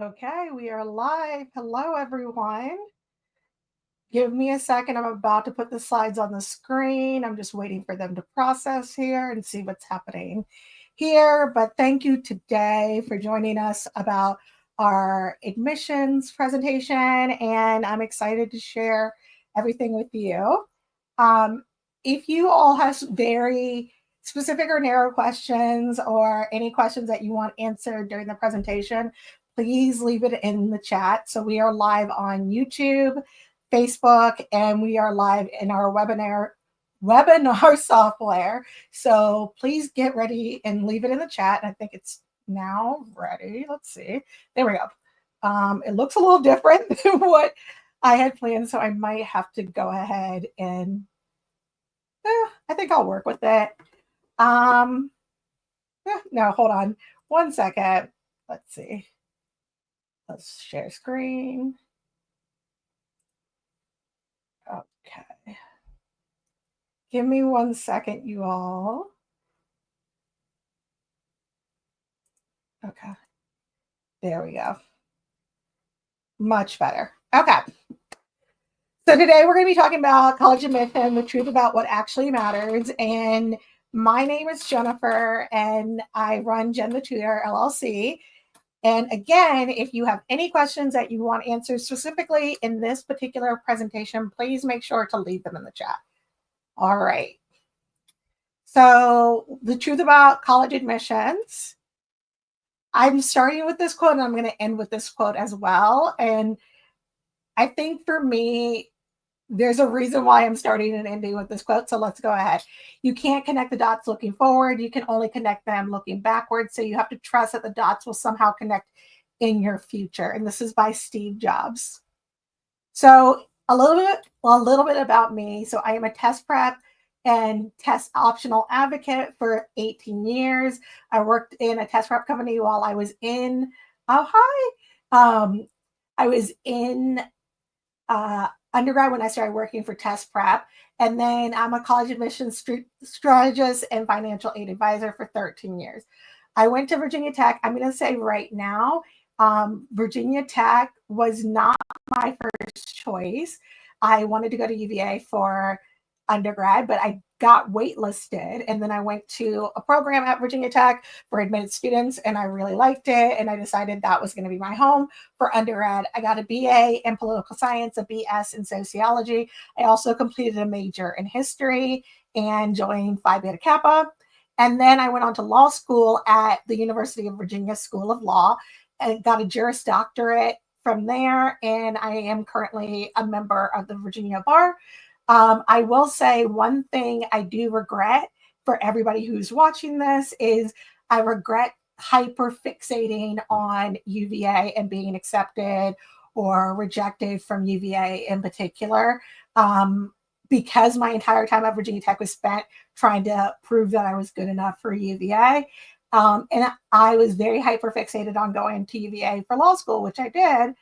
Okay, we are live. Hello, everyone. Give me a second. I'm about to put the slides on the screen. I'm just waiting for them to process here and see what's happening here. But thank you today for joining us about our admissions presentation. And I'm excited to share everything with you. Um, if you all have very specific or narrow questions or any questions that you want answered during the presentation, please leave it in the chat. So we are live on YouTube, Facebook, and we are live in our webinar software. So please get ready and leave it in the chat. I think it's now ready. Let's see. There we go. It looks a little different than what I had planned, so I might have to go ahead and I think I'll work with it. No, hold on 1 second. Let's see. Let's share screen. Okay. Give me 1 second, you all. Okay. There we go. Much better. Okay. So today we're going to be talking about college admission, the truth about what actually matters. And my name is Jennifer, and I run Jen the Tutor LLC. And again, if you have any questions that you want answered specifically in this particular presentation, please make sure to leave them in the chat. All right. So the truth about college admissions. I'm starting with this quote and I'm going to end with this quote as well. And I think for me, there's a reason why I'm starting and ending with this quote. So let's go ahead. You can't connect the dots looking forward. You can only connect them looking backwards. So you have to trust that the dots will somehow connect in your future. And this is by Steve Jobs. So a little bit about me. So I am a test prep and test optional advocate for 18 years. I worked in a test prep company while I was in, I was in undergrad when I started working for test prep. And then I'm a college admissions strategist and financial aid advisor for 13 years. I went to Virginia Tech. I'm going to say right now, Virginia Tech was not my first choice. I wanted to go to UVA for undergrad, but I got waitlisted. And then I went to a program at Virginia Tech for admitted students, and I really liked it. And I decided that was going to be my home for undergrad. I got a BA in political science, a BS in sociology. I also completed a major in history and joined Phi Beta Kappa. And then I went on to law school at the University of Virginia School of Law and got a Juris Doctorate from there. And I am currently a member of the Virginia Bar. I will say one thing I do regret for everybody who's watching this is I regret hyper fixating on UVA and being accepted or rejected from UVA in particular. Because my entire time at Virginia Tech was spent trying to prove that I was good enough for UVA. And I was very hyper fixated on going to UVA for law school, which I did.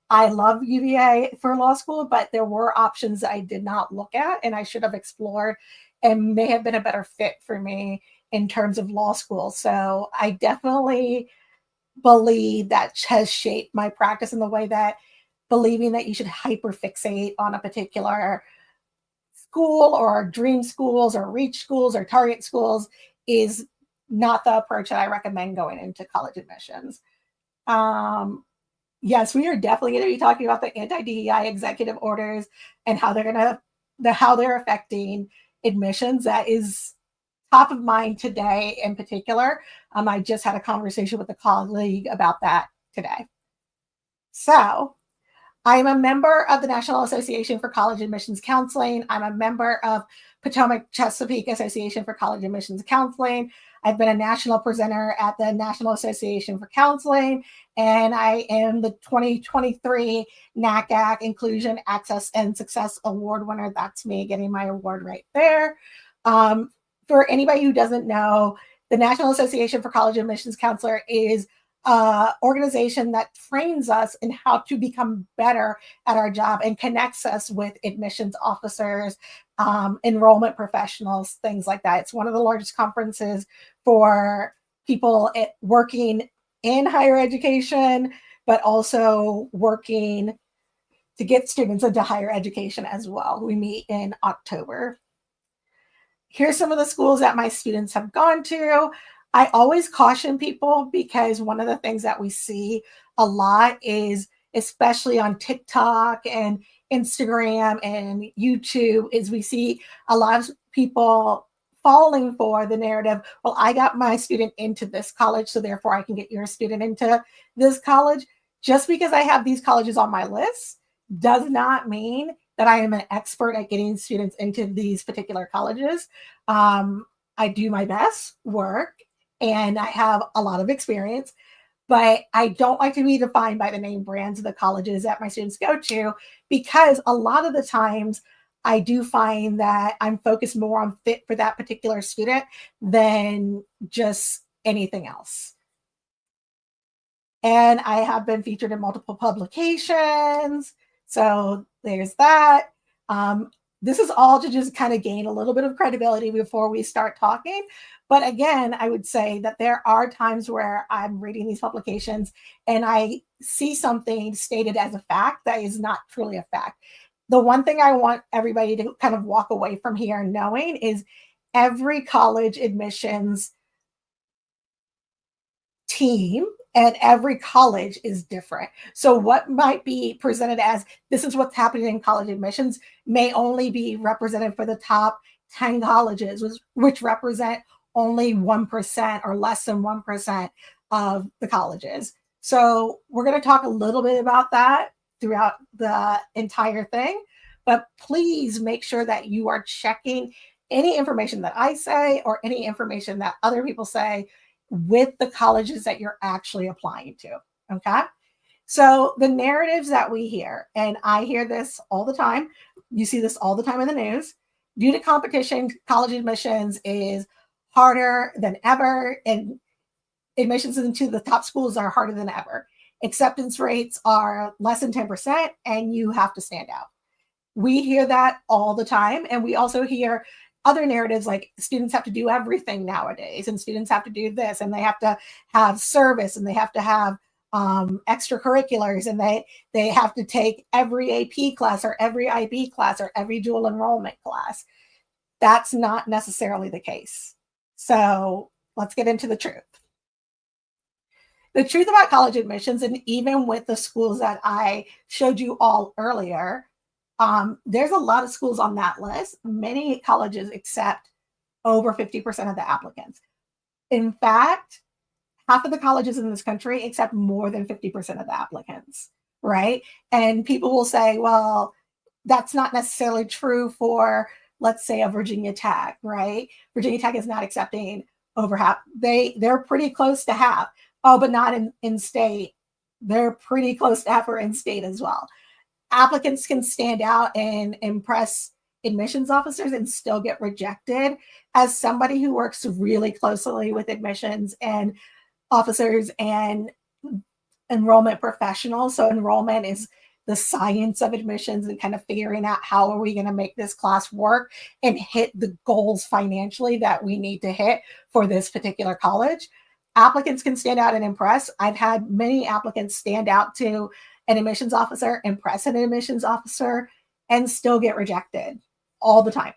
I love UVA for law school, but there were options that I did not look at and I should have explored and may have been a better fit for me in terms of law school. So I definitely believe that has shaped my practice in the way that believing that you should hyper fixate on a particular school or dream schools or reach schools or target schools is not the approach that I recommend going into college admissions. Yes, we are definitely going to be talking about the anti-DEI executive orders and how they're affecting admissions. That is top of mind today in particular. I just had a conversation with a colleague about that today. So I am a member of the National Association for College Admissions Counseling. I'm a member of Potomac Chesapeake Association for College Admissions Counseling. I've been a national presenter at the National Association for Counseling, and I am the 2023 NACAC Inclusion, Access, and Success Award winner. That's me getting my award right there. For anybody who doesn't know, the National Association for College Admissions Counselor is organization that trains us in how to become better at our job and connects us with admissions officers, enrollment professionals, things like that. It's one of the largest conferences for people working in higher education, but also working to get students into higher education as well. We meet in October. Here's some of the schools that my students have gone to. I always caution people because one of the things that we see a lot is, especially on TikTok and Instagram and YouTube, is we see a lot of people falling for the narrative, well, I got my student into this college, so therefore I can get your student into this college. Just because I have these colleges on my list does not mean that I am an expert at getting students into these particular colleges. I do my best work and I have a lot of experience, but I don't like to be defined by the name brands of the colleges that my students go to, because a lot of the times I do find that I'm focused more on fit for that particular student than just anything else. And I have been featured in multiple publications. So there's that. This is all to just kind of gain a little bit of credibility before we start talking. But again, I would say that there are times where I'm reading these publications and I see something stated as a fact that is not truly a fact. The one thing I want everybody to kind of walk away from here knowing is every college admissions team and every college is different. So what might be presented as this is what's happening in college admissions may only be represented for the top 10 colleges, which represent only 1% or less than 1% of the colleges. So we're going to talk a little bit about that throughout the entire thing, but please make sure that you are checking any information that I say or any information that other people say with the colleges that you're actually applying to. Okay. So the narratives that we hear, and I hear this all the time, you see this all the time in the news, due to competition, college admissions is harder than ever, and admissions into the top schools are harder than ever. Acceptance rates are less than 10%, and you have to stand out. We hear that all the time. And we also hear other narratives like students have to do everything nowadays, and students have to do this, and they have to have service, and they have to have extracurriculars, and they have to take every AP class or every IB class or every dual enrollment class. That's not necessarily the case. So let's get into the truth. The truth about college admissions, and even with the schools that I showed you all earlier, there's a lot of schools on that list. Many colleges accept over 50% of the applicants. In fact, half of the colleges in this country accept more than 50% of the applicants, right? And people will say, well, that's not necessarily true for, let's say, a Virginia Tech, right? Virginia Tech is not accepting over half. They're pretty close to half. Oh, but not in state. They're pretty close to half or in state as well. Applicants can stand out and impress admissions officers and still get rejected. As somebody who works really closely with admissions and officers and enrollment professionals, so enrollment is the science of admissions and kind of figuring out how are we going to make this class work and hit the goals financially that we need to hit for this particular college. Applicants can stand out and impress. I've had many applicants stand out to an admissions officer, impress an admissions officer, and still get rejected all the time.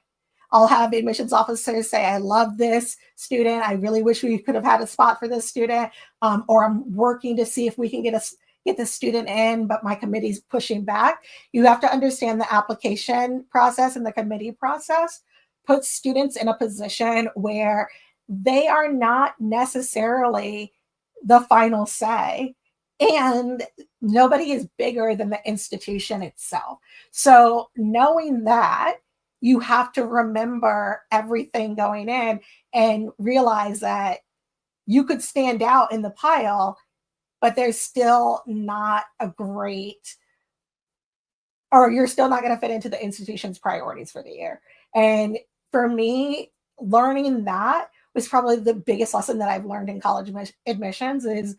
I'll have admissions officers say, I love this student. I really wish we could have had a spot for this student. Or I'm working to see if we can get this student in, but my committee's pushing back. You have to understand the application process and the committee process puts students in a position where they are not necessarily the final say. And nobody is bigger than the institution itself. So knowing that, you have to remember everything going in and realize that you could stand out in the pile, but there's still not a great, or you're still not going to fit into the institution's priorities for the year. And for me, learning that was probably the biggest lesson that I've learned in college admissions is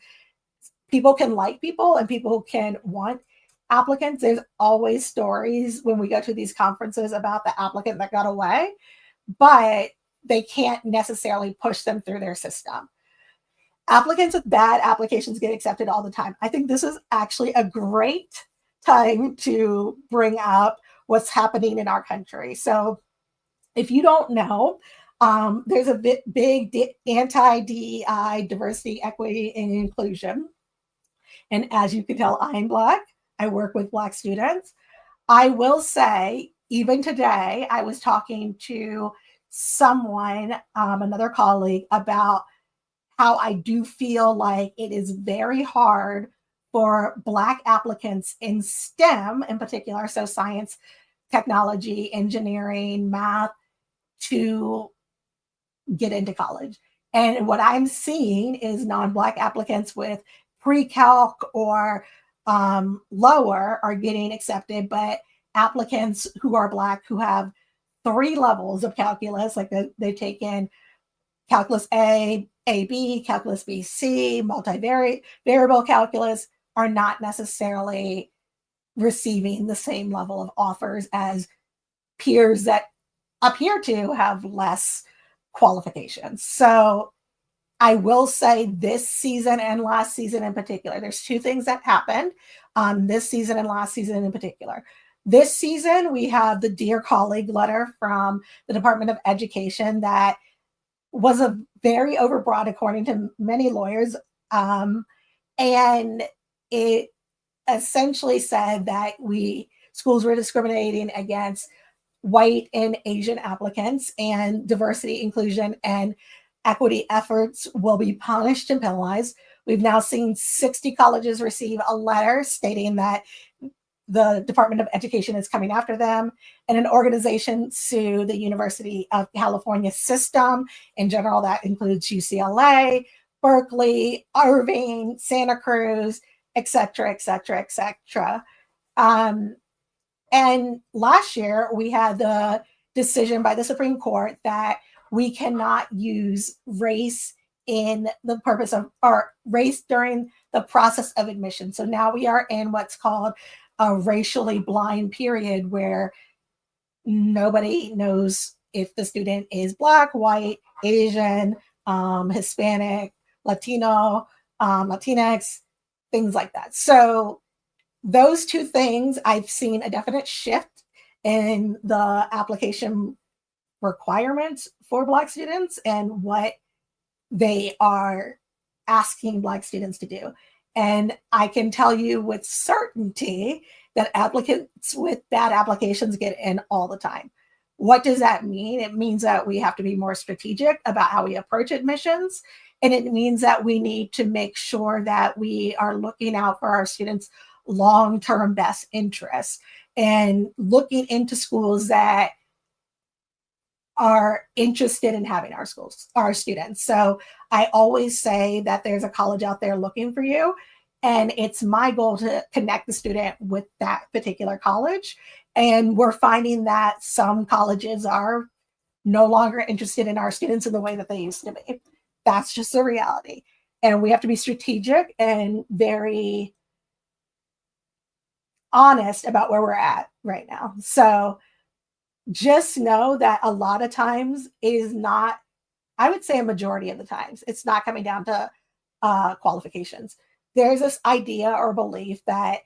people can like people and people can want applicants. There's always stories when we go to these conferences about the applicant that got away, but they can't necessarily push them through their system. Applicants with bad applications get accepted all the time. I think this is actually a great time to bring up what's happening in our country. So if you don't know, there's a big anti-DEI, diversity, equity, and inclusion. And as you can tell, I'm Black. I work with Black students. I will say, even today, I was talking to someone, another colleague, about how I do feel like it is very hard for Black applicants in STEM in particular, so science, technology, engineering, math, to get into college. And what I'm seeing is non-Black applicants with pre-calc or lower are getting accepted, but applicants who are Black who have 3 levels of calculus, like they've taken calculus A, AB, calculus B, C, multivariable calculus, are not necessarily receiving the same level of offers as peers that appear to have less qualifications. So I will say this season and last season in particular, there's 2 things that happened this season and last season in particular. This season, we have the Dear Colleague letter from the Department of Education that was a very overbroad, according to many lawyers. And it essentially said that schools were discriminating against white and Asian applicants, and diversity, inclusion, and equity efforts will be punished and penalized. We've now seen 60 colleges receive a letter stating that the Department of Education is coming after them, and an organization sued the University of California system in general. That includes UCLA, Berkeley, Irving, Santa Cruz, et cetera, et cetera, et cetera. And last year, we had the decision by the Supreme Court that we cannot use race in the purpose of, or race during the process of admission. So now we are in what's called a racially blind period where nobody knows if the student is Black, white, Asian, Hispanic, Latino, Latinx, things like that. So those 2 things, I've seen a definite shift in the application requirements for Black students and what they are asking Black students to do. And I can tell you with certainty that applicants with bad applications get in all the time. What does that mean? It means that we have to be more strategic about how we approach admissions. And it means that we need to make sure that we are looking out for our students' long-term best interests and looking into schools that are interested in having our students. So I always say that there's a college out there looking for you. And it's my goal to connect the student with that particular college. And we're finding that some colleges are no longer interested in our students in the way that they used to be. That's just the reality. And we have to be strategic and very honest about where we're at right now. So just know that a lot of times is not, I would say a majority of the times, it's not coming down to qualifications. There's this idea or belief that,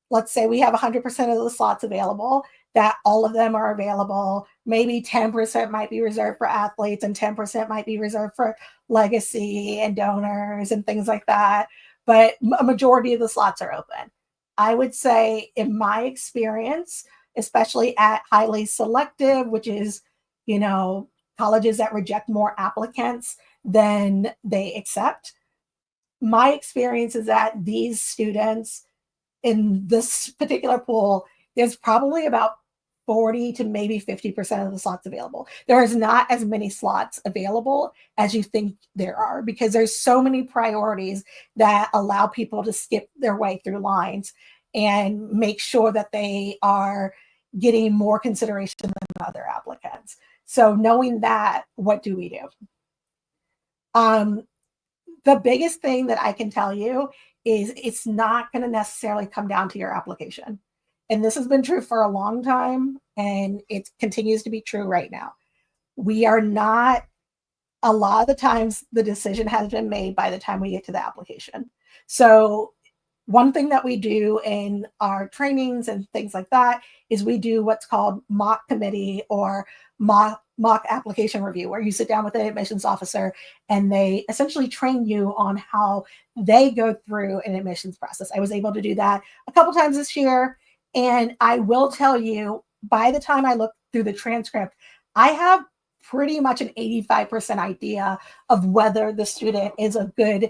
let's say we have 100% of the slots available, that all of them are available. Maybe 10% might be reserved for athletes and 10% might be reserved for legacy and donors and things like that. But a majority of the slots are open. I would say, in my experience, especially at highly selective, which is, colleges that reject more applicants than they accept, my experience is that these students in this particular pool, there's probably about 40 to maybe 50% of the slots available. There is not as many slots available as you think there are, because there's so many priorities that allow people to skip their way through lines and make sure that they are getting more consideration than other applicants. So knowing that, what do we do? The biggest thing that I can tell you is it's not going to necessarily come down to your application. And this has been true for a long time, and it continues to be true right now. We are not a lot of the times the decision has been made by the time we get to the application. So one thing that we do in our trainings and things like that is we do what's called mock committee or mock application review, where you sit down with the admissions officer and they essentially train you on how they go through an admissions process. I was able to do that a couple times this year. And I will tell you, by the time I look through the transcript, I have pretty much an 85% idea of whether the student is a good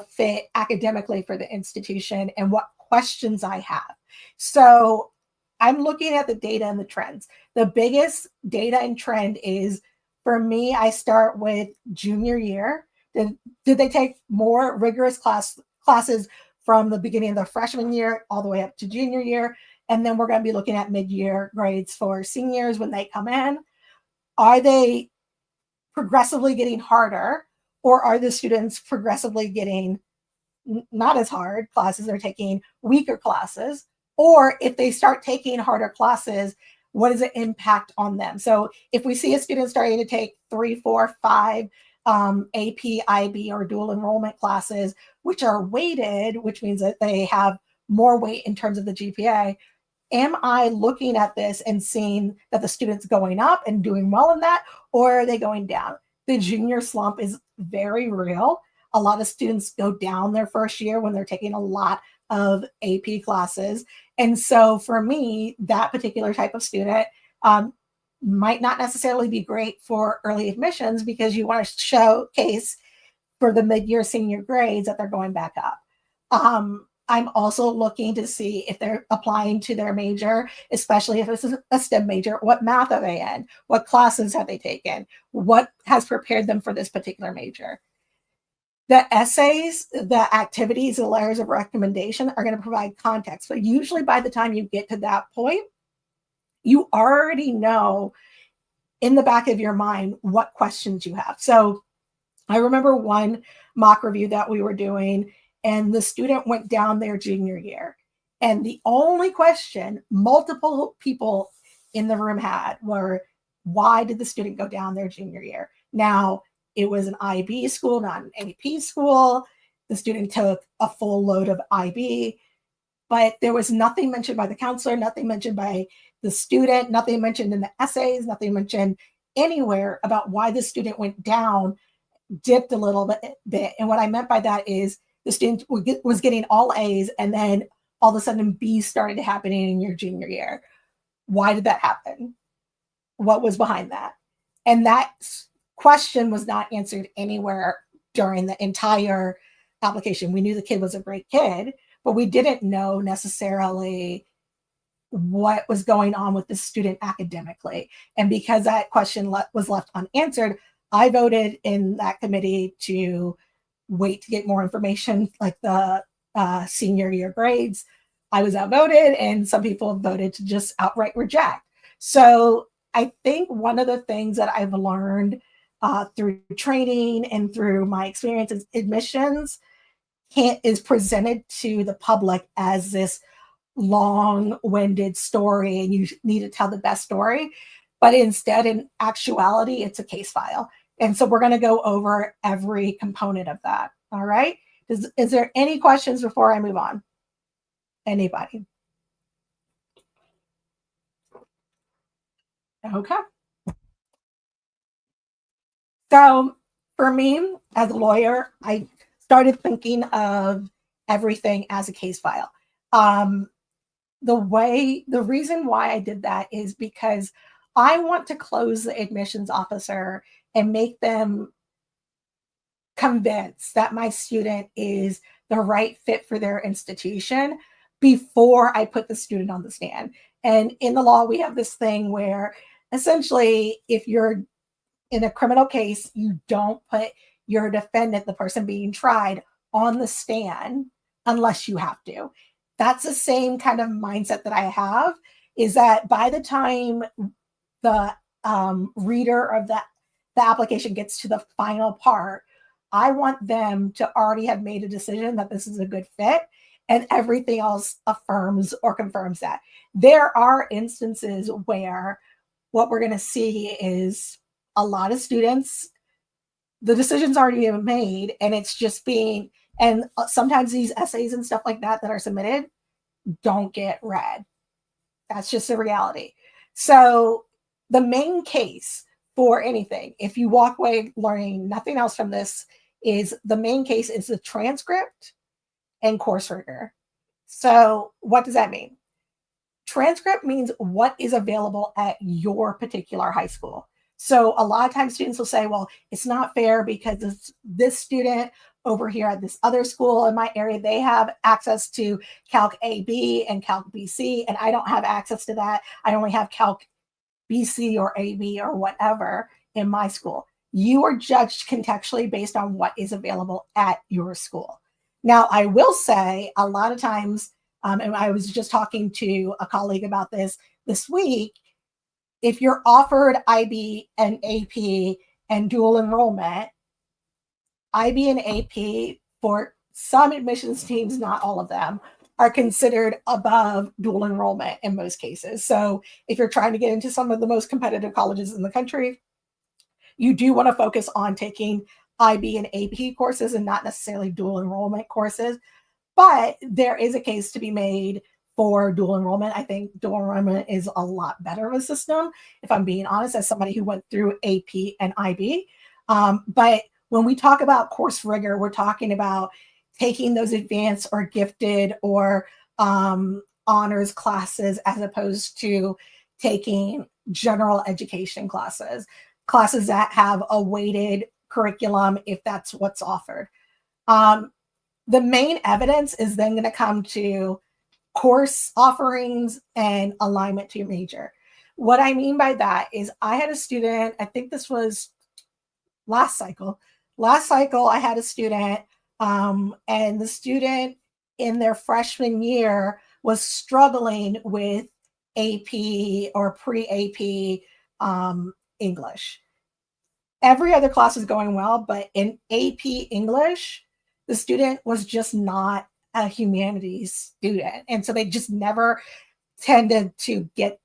fit academically for the institution and what questions I have. So I'm looking at the data and the trends. The biggest data and trend is, for me, I start with junior year. Did they take more rigorous classes from the beginning of the freshman year all the way up to junior year? And then we're going to be looking at mid-year grades for seniors when they come in. Are they progressively getting harder, or are the students progressively getting not as hard classes? They're taking weaker classes. Or if they start taking harder classes, what is the impact on them? So if we see a student starting to take 3, 4, 5 AP, IB, or dual enrollment classes, which are weighted, which means that they have more weight in terms of the GPA, am I looking at this and seeing that the student's going up and doing well in that, or are they going down? The junior slump is very real. A lot of students go down their first year when they're taking a lot of AP classes. And so for me, that particular type of student might not necessarily be great for early admissions, because you want to showcase for the mid-year senior grades that they're going back up. I'm also looking to see if they're applying to their major, especially if it's a STEM major. What math are they in? What classes have they taken? What has prepared them for this particular major? The essays, the activities, the layers of recommendation are going to provide context. But usually by the time you get to that point, you already know in the back of your mind what questions you have. So I remember one mock review that we were doing, and the student went down their junior year. And the only question multiple people in the room had were, why did the student go down their junior year? Now, it was an IB school, not an AP school. The student took a full load of IB, but there was nothing mentioned by the counselor, nothing mentioned by the student, nothing mentioned in the essays, nothing mentioned anywhere about why the student went down, dipped a little bit. And what I meant by that is the student was getting all A's, and then all of a sudden B's started happening in your junior year. Why did that happen? What was behind that? And that question was not answered anywhere during the entire application. We knew the kid was a great kid, but we didn't know necessarily what was going on with the student academically. And because that question was left unanswered, I voted in that committee to wait to get more information, like the senior year grades. I was outvoted, and some people voted to just outright reject. So I think one of the things that I've learned through training and through my experience is admissions is presented to the public as this long-winded story, and you need to tell the best story. But instead, in actuality, it's a case file. And so we're going to go over every component of that. All right. Is there any questions before I move on? Anybody? Okay. So for me, as a lawyer, I started thinking of everything as a case file. The reason why I did that is because I want to close the admissions officer and make them convinced that my student is the right fit for their institution before I put the student on the stand. And in the law, we have this thing where essentially, if you're in a criminal case, you don't put your defendant, the person being tried, on the stand unless you have to. That's the same kind of mindset that I have, is that by the time the reader of the application gets to the final part, I want them to already have made a decision that this is a good fit, and everything else affirms or confirms that. There are instances where what we're going to see is a lot of students the decision's already been made, and it's just being, and sometimes these essays and stuff like that are submitted don't get read. That's just the reality. So the main case for anything, if you walk away learning nothing else from this, is the main case is the transcript and course rigor. So what does that mean? Transcript means what is available at your particular high school. So a lot of times students will say, well, it's not fair because this student over here at this other school in my area, they have access to Calc AB and Calc BC, and I don't have access to that. I only have Calc BC or AB or whatever in my school. You are judged contextually based on what is available at your school. Now, I will say a lot of times, and I was just talking to a colleague about this week, if you're offered IB and AP and dual enrollment, IB and AP for some admissions teams, not all of them, are considered above dual enrollment in most cases. So if you're trying to get into some of the most competitive colleges in the country, you do want to focus on taking IB and AP courses and not necessarily dual enrollment courses. But there is a case to be made for dual enrollment. I think dual enrollment is a lot better of a system, if I'm being honest, as somebody who went through AP and IB. But when we talk about course rigor, we're talking about taking those advanced or gifted or honors classes as opposed to taking general education classes that have a weighted curriculum if that's what's offered. The main evidence is then going to come to course offerings and alignment to your major. What I mean by that is I had a student, I think this was last cycle. Last cycle, I had a student, and the student in their freshman year was struggling with AP or pre-AP English. Every other class was going well, but in AP English, the student was just not a humanities student. And so they just never tended to get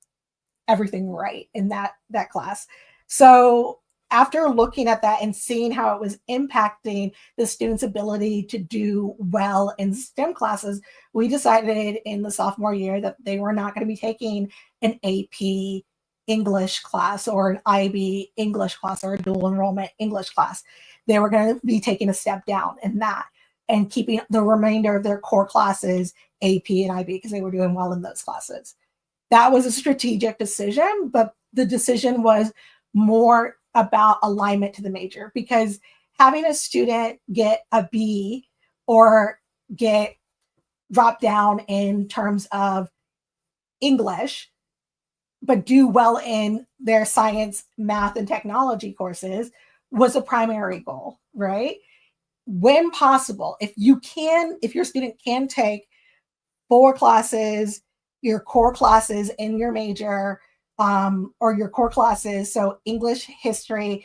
everything right in that class. So after looking at that and seeing how it was impacting the student's ability to do well in STEM classes, we decided in the sophomore year that they were not going to be taking an AP English class or an IB English class or a dual enrollment English class. They were going to be taking a step down in that and keeping the remainder of their core classes AP and IB because they were doing well in those classes. That was a strategic decision, but the decision was more about alignment to the major, because having a student get a B or get dropped down in terms of English, but do well in their science, math, and technology courses was a primary goal, right? When possible, if your student can take 4 classes, your core classes in your major, or your core classes, so English, history,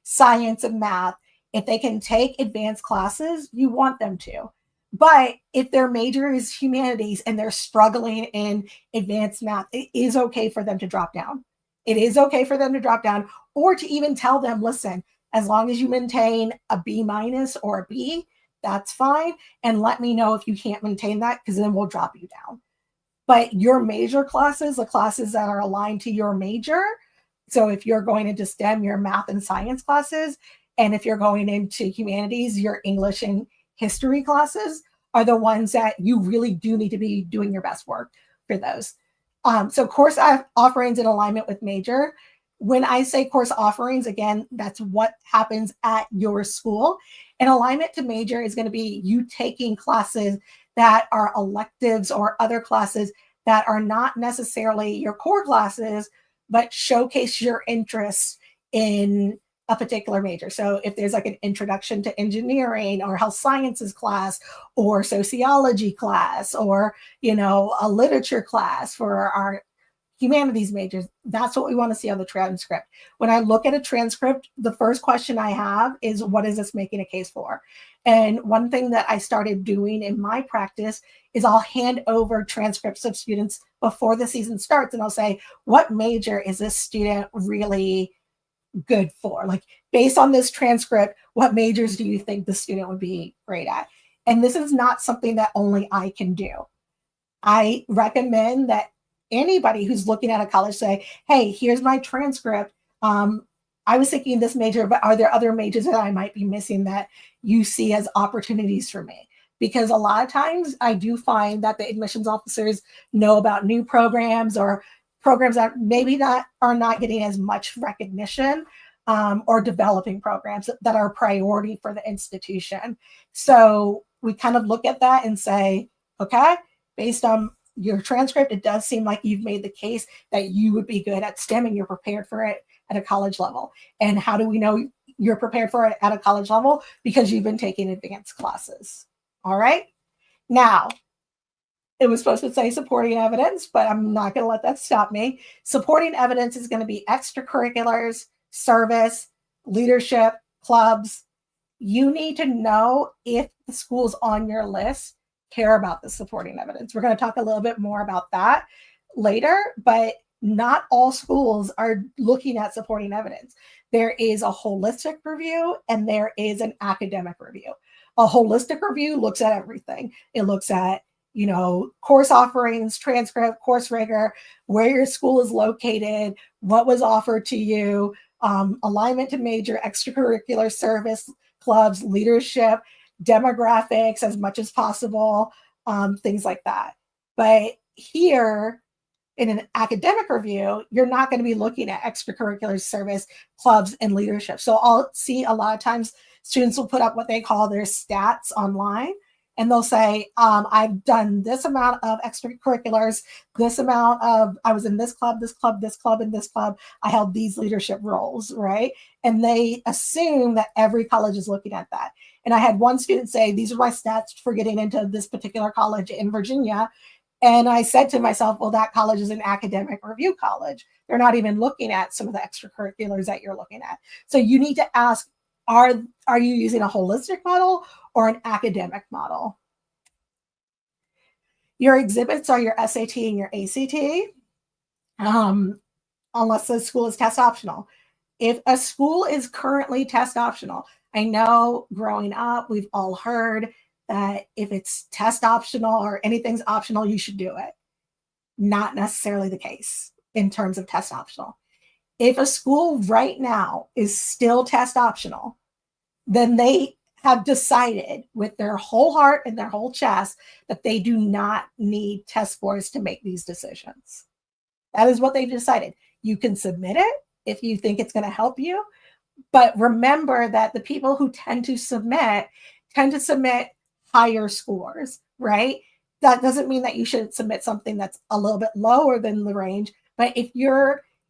science, and math, if they can take advanced classes, you want them to. But if their major is humanities and they're struggling in advanced math, it is okay for them to drop down. It is okay for them to drop down, or to even tell them, listen, as long as you maintain a B- or a B, that's fine. And let me know if you can't maintain that, because then we'll drop you down. But your major classes, the classes that are aligned to your major, so if you're going into STEM, your math and science classes, and if you're going into humanities, your English and history classes are the ones that you really do need to be doing your best work for those. So course offerings in alignment with major. When I say course offerings, again, that's what happens at your school. And alignment to major is going to be you taking classes that are electives or other classes that are not necessarily your core classes, but showcase your interests in a particular major. So if there's like an introduction to engineering or health sciences class or sociology class or, a literature class for our humanities majors, that's what we want to see on the transcript. When I look at a transcript, the first question I have is, what is this making a case for? And one thing that I started doing in my practice is I'll hand over transcripts of students before the season starts, and I'll say, what major is this student really good for? Like, based on this transcript, what majors do you think the student would be great at? And this is not something that only I can do. I recommend that anybody who's looking at a college say, hey, here's my transcript. I was thinking this major, but are there other majors that I might be missing that you see as opportunities for me? Because a lot of times I do find that the admissions officers know about new programs or programs that maybe not are not getting as much recognition, or developing programs that are a priority for the institution. So we kind of look at that and say, okay, based on your transcript, it does seem like you've made the case that you would be good at STEM and you're prepared for it at a college level. And how do we know you're prepared for it at a college level? Because you've been taking advanced classes. All right. Now, it was supposed to say supporting evidence, but I'm not going to let that stop me. Supporting evidence is going to be extracurriculars, service, leadership, clubs. You need to know if the schools on your list care about the supporting evidence. We're going to talk a little bit more about that later, but not all schools are looking at supporting evidence. There is a holistic review and there is an academic review. A holistic review looks at everything. It looks at, course offerings, transcript, course rigor, where your school is located, what was offered to you, alignment to major, extracurricular, service, clubs, leadership, demographics as much as possible, things like that. But here, in an academic review, you're not going to be looking at extracurricular, service, clubs, and leadership. So I'll see a lot of times students will put up what they call their stats online, and they'll say, I've done this amount of extracurriculars, this amount of, I was in this club, this club, this club, and this club. I held these leadership roles, right? And they assume that every college is looking at that. And I had one student say, these are my stats for getting into this particular college in Virginia. And I said to myself, well, that college is an academic review college. They're not even looking at some of the extracurriculars that you're looking at. So you need to ask, are you using a holistic model or an academic model? Your exhibits are your SAT and your ACT, unless the school is test optional. If a school is currently test optional, I know growing up, we've all heard that if it's test optional or anything's optional, you should do it. Not necessarily the case in terms of test optional. If a school right now is still test optional, then they have decided with their whole heart and their whole chest that they do not need test scores to make these decisions. That is what they've decided. You can submit it if you think it's going to help you, but remember that the people who tend to submit higher scores, right? That doesn't mean that you should submit something that's a little bit lower than the range, but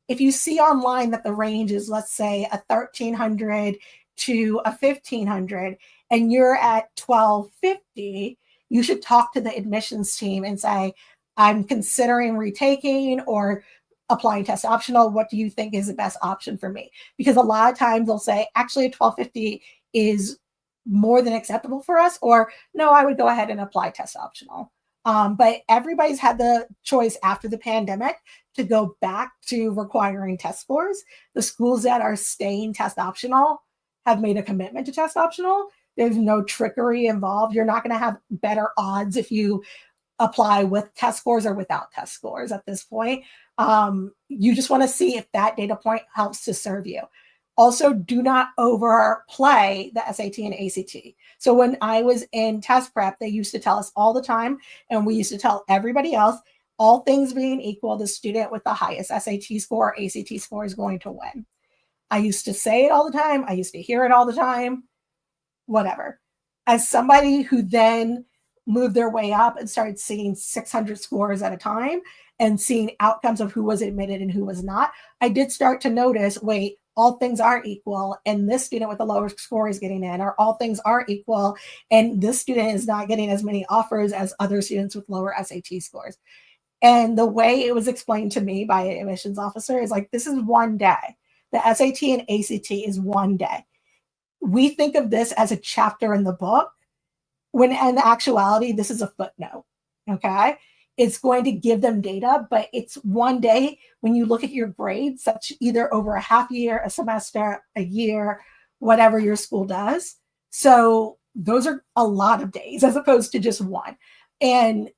if you see online that the range is, let's say, a 1,300 to a 1,500 and you're at 1,250, you should talk to the admissions team and say, I'm considering retaking or applying test optional. What do you think is the best option for me? Because a lot of times they'll say, actually, 1,250 is more than acceptable for us, or no, I would go ahead and apply test optional. But everybody's had the choice after the pandemic to go back to requiring test scores. The schools that are staying test optional have made a commitment to test optional. There's no trickery involved. You're not going to have better odds if you apply with test scores or without test scores at this point. You just want to see if that data point helps to serve you. Also, do not overplay the SAT and ACT. So when I was in test prep, they used to tell us all the time, and we used to tell everybody else, all things being equal, the student with the highest SAT score or ACT score is going to win. I used to say it all the time. I used to hear it all the time, whatever. As somebody who then moved their way up and started seeing 600 scores at a time and seeing outcomes of who was admitted and who was not, I did start to notice, wait, all things are equal and this student with the lower score is getting in, or all things are equal and this student is not getting as many offers as other students with lower SAT scores. And the way it was explained to me by an admissions officer is like, this is one day. The SAT and ACT is one day. We think of this as a chapter in the book, when in actuality, this is a footnote, okay? it's going to give them data, but it's one day when you look at your grades, that's either over a half year, a semester, a year, whatever your school does. So those are a lot of days as opposed to just one. And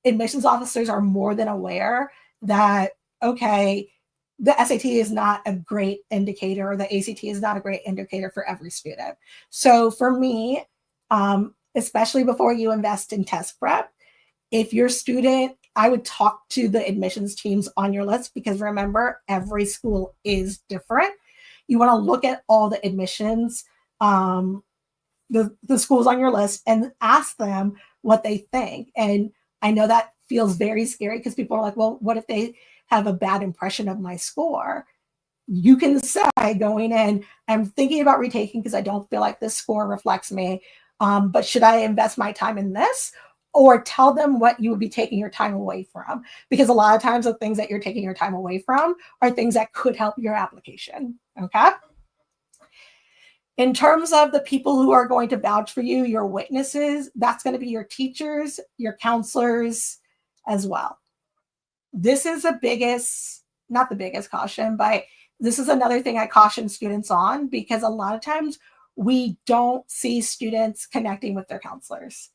admissions officers are more than aware that, okay, the SAT is not a great indicator, or the ACT is not a great indicator for every student. So for me, especially before you invest in test prep, if your student, I would talk to the admissions teams on your list, because remember, every school is different. You want to look at all the admissions, the schools on your list, and ask them what they think. And I know that feels very scary because people are like, well, what if they have a bad impression of my score? You can say going in, I'm thinking about retaking because I don't feel like this score reflects me. But should I invest my time in this? Or tell them what you would be taking your time away from. Because a lot of times the things that you're taking your time away from are things that could help your application. Okay. In terms of the people who are going to vouch for you, your witnesses, that's going to be your teachers, your counselors as well. This is the biggest, not the biggest caution, but this is another thing I caution students on, because a lot of times we don't see students connecting with their counselors.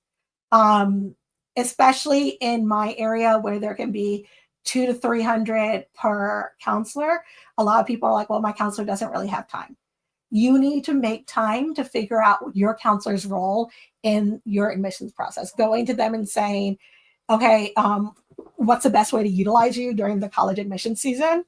Especially in my area where there can be 200 to 300 per counselor. A lot of people are like, well, my counselor doesn't really have time. You need to make time to figure out your counselor's role in your admissions process. Going to them and saying, okay, what's the best way to utilize you during the college admission season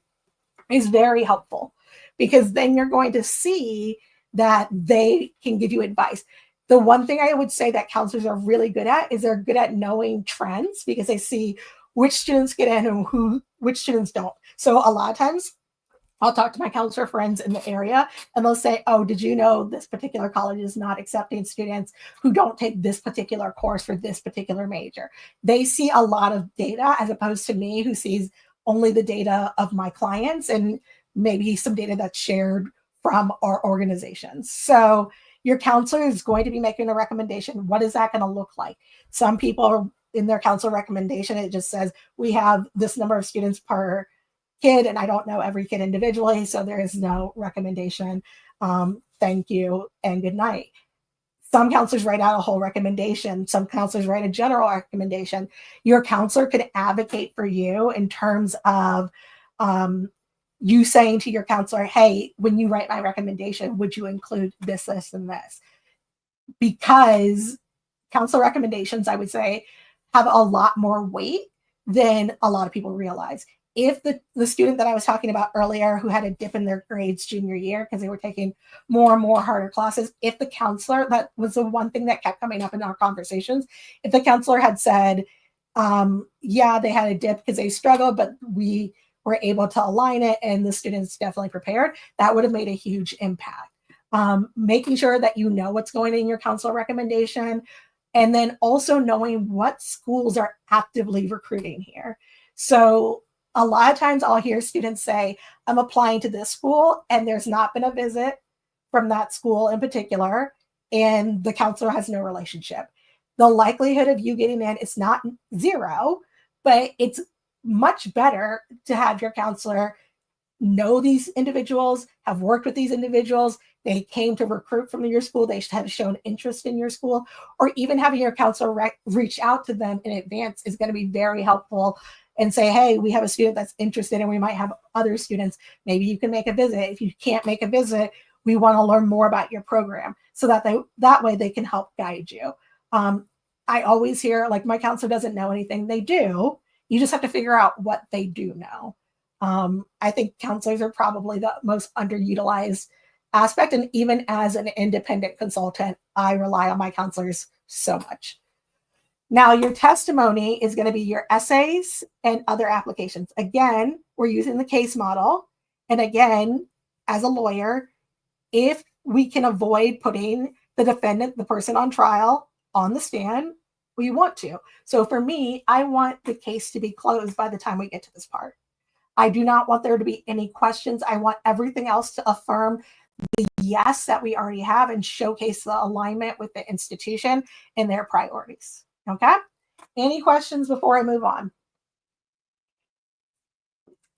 is very helpful, because then you're going to see that they can give you advice. The one thing I would say that counselors are really good at is they're good at knowing trends, because they see which students get in and which students don't. So a lot of times I'll talk to my counselor friends in the area and they'll say, oh, did you know this particular college is not accepting students who don't take this particular course for this particular major? They see a lot of data as opposed to me, who sees only the data of my clients and maybe some data that's shared from our organizations. So your counselor is going to be making a recommendation. What is that going to look like? Some people are in their counselor recommendation, it just says we have this number of students per kid, and I don't know every kid individually, so there is no recommendation. Thank you and good night. Some counselors write out a whole recommendation. Some counselors write a general recommendation. Your counselor could advocate for you in terms of you saying to your counselor, hey, when you write my recommendation, would you include this, this, and this? Because counselor recommendations, I would say, have a lot more weight than a lot of people realize. If the student that I was talking about earlier, who had a dip in their grades junior year because they were taking more and more harder classes, if the counselor, that was the one thing that kept coming up in our conversations, if the counselor had said, yeah, they had a dip because they struggled, but we were able to align it and the students definitely prepared, that would have made a huge impact. Making sure that you know what's going in your counselor recommendation, and then also knowing what schools are actively recruiting here. So a lot of times I'll hear students say, I'm applying to this school and there's not been a visit from that school in particular, and the counselor has no relationship. The likelihood of you getting in is not zero, but it's much better to have your counselor know these individuals, have worked with these individuals, they came to recruit from your school, they have shown interest in your school, or even having your counselor reach out to them in advance is going to be very helpful, and say, hey, we have a student that's interested and we might have other students. Maybe you can make a visit. If you can't make a visit, we want to learn more about your program, so that that way they can help guide you. I always hear, like, my counselor doesn't know anything. They do. You just have to figure out what they do know. I think counselors are probably the most underutilized aspect. And even as an independent consultant, I rely on my counselors so much. Now, your testimony is going to be your essays and other applications. Again, we're using the case model. And again, as a lawyer, if we can avoid putting the defendant, the person on trial, on the stand, we want to. So for me, I want the case to be closed by the time we get to this part. I do not want there to be any questions. I want everything else to affirm the yes that we already have and showcase the alignment with the institution and their priorities. Okay? Any questions before I move on?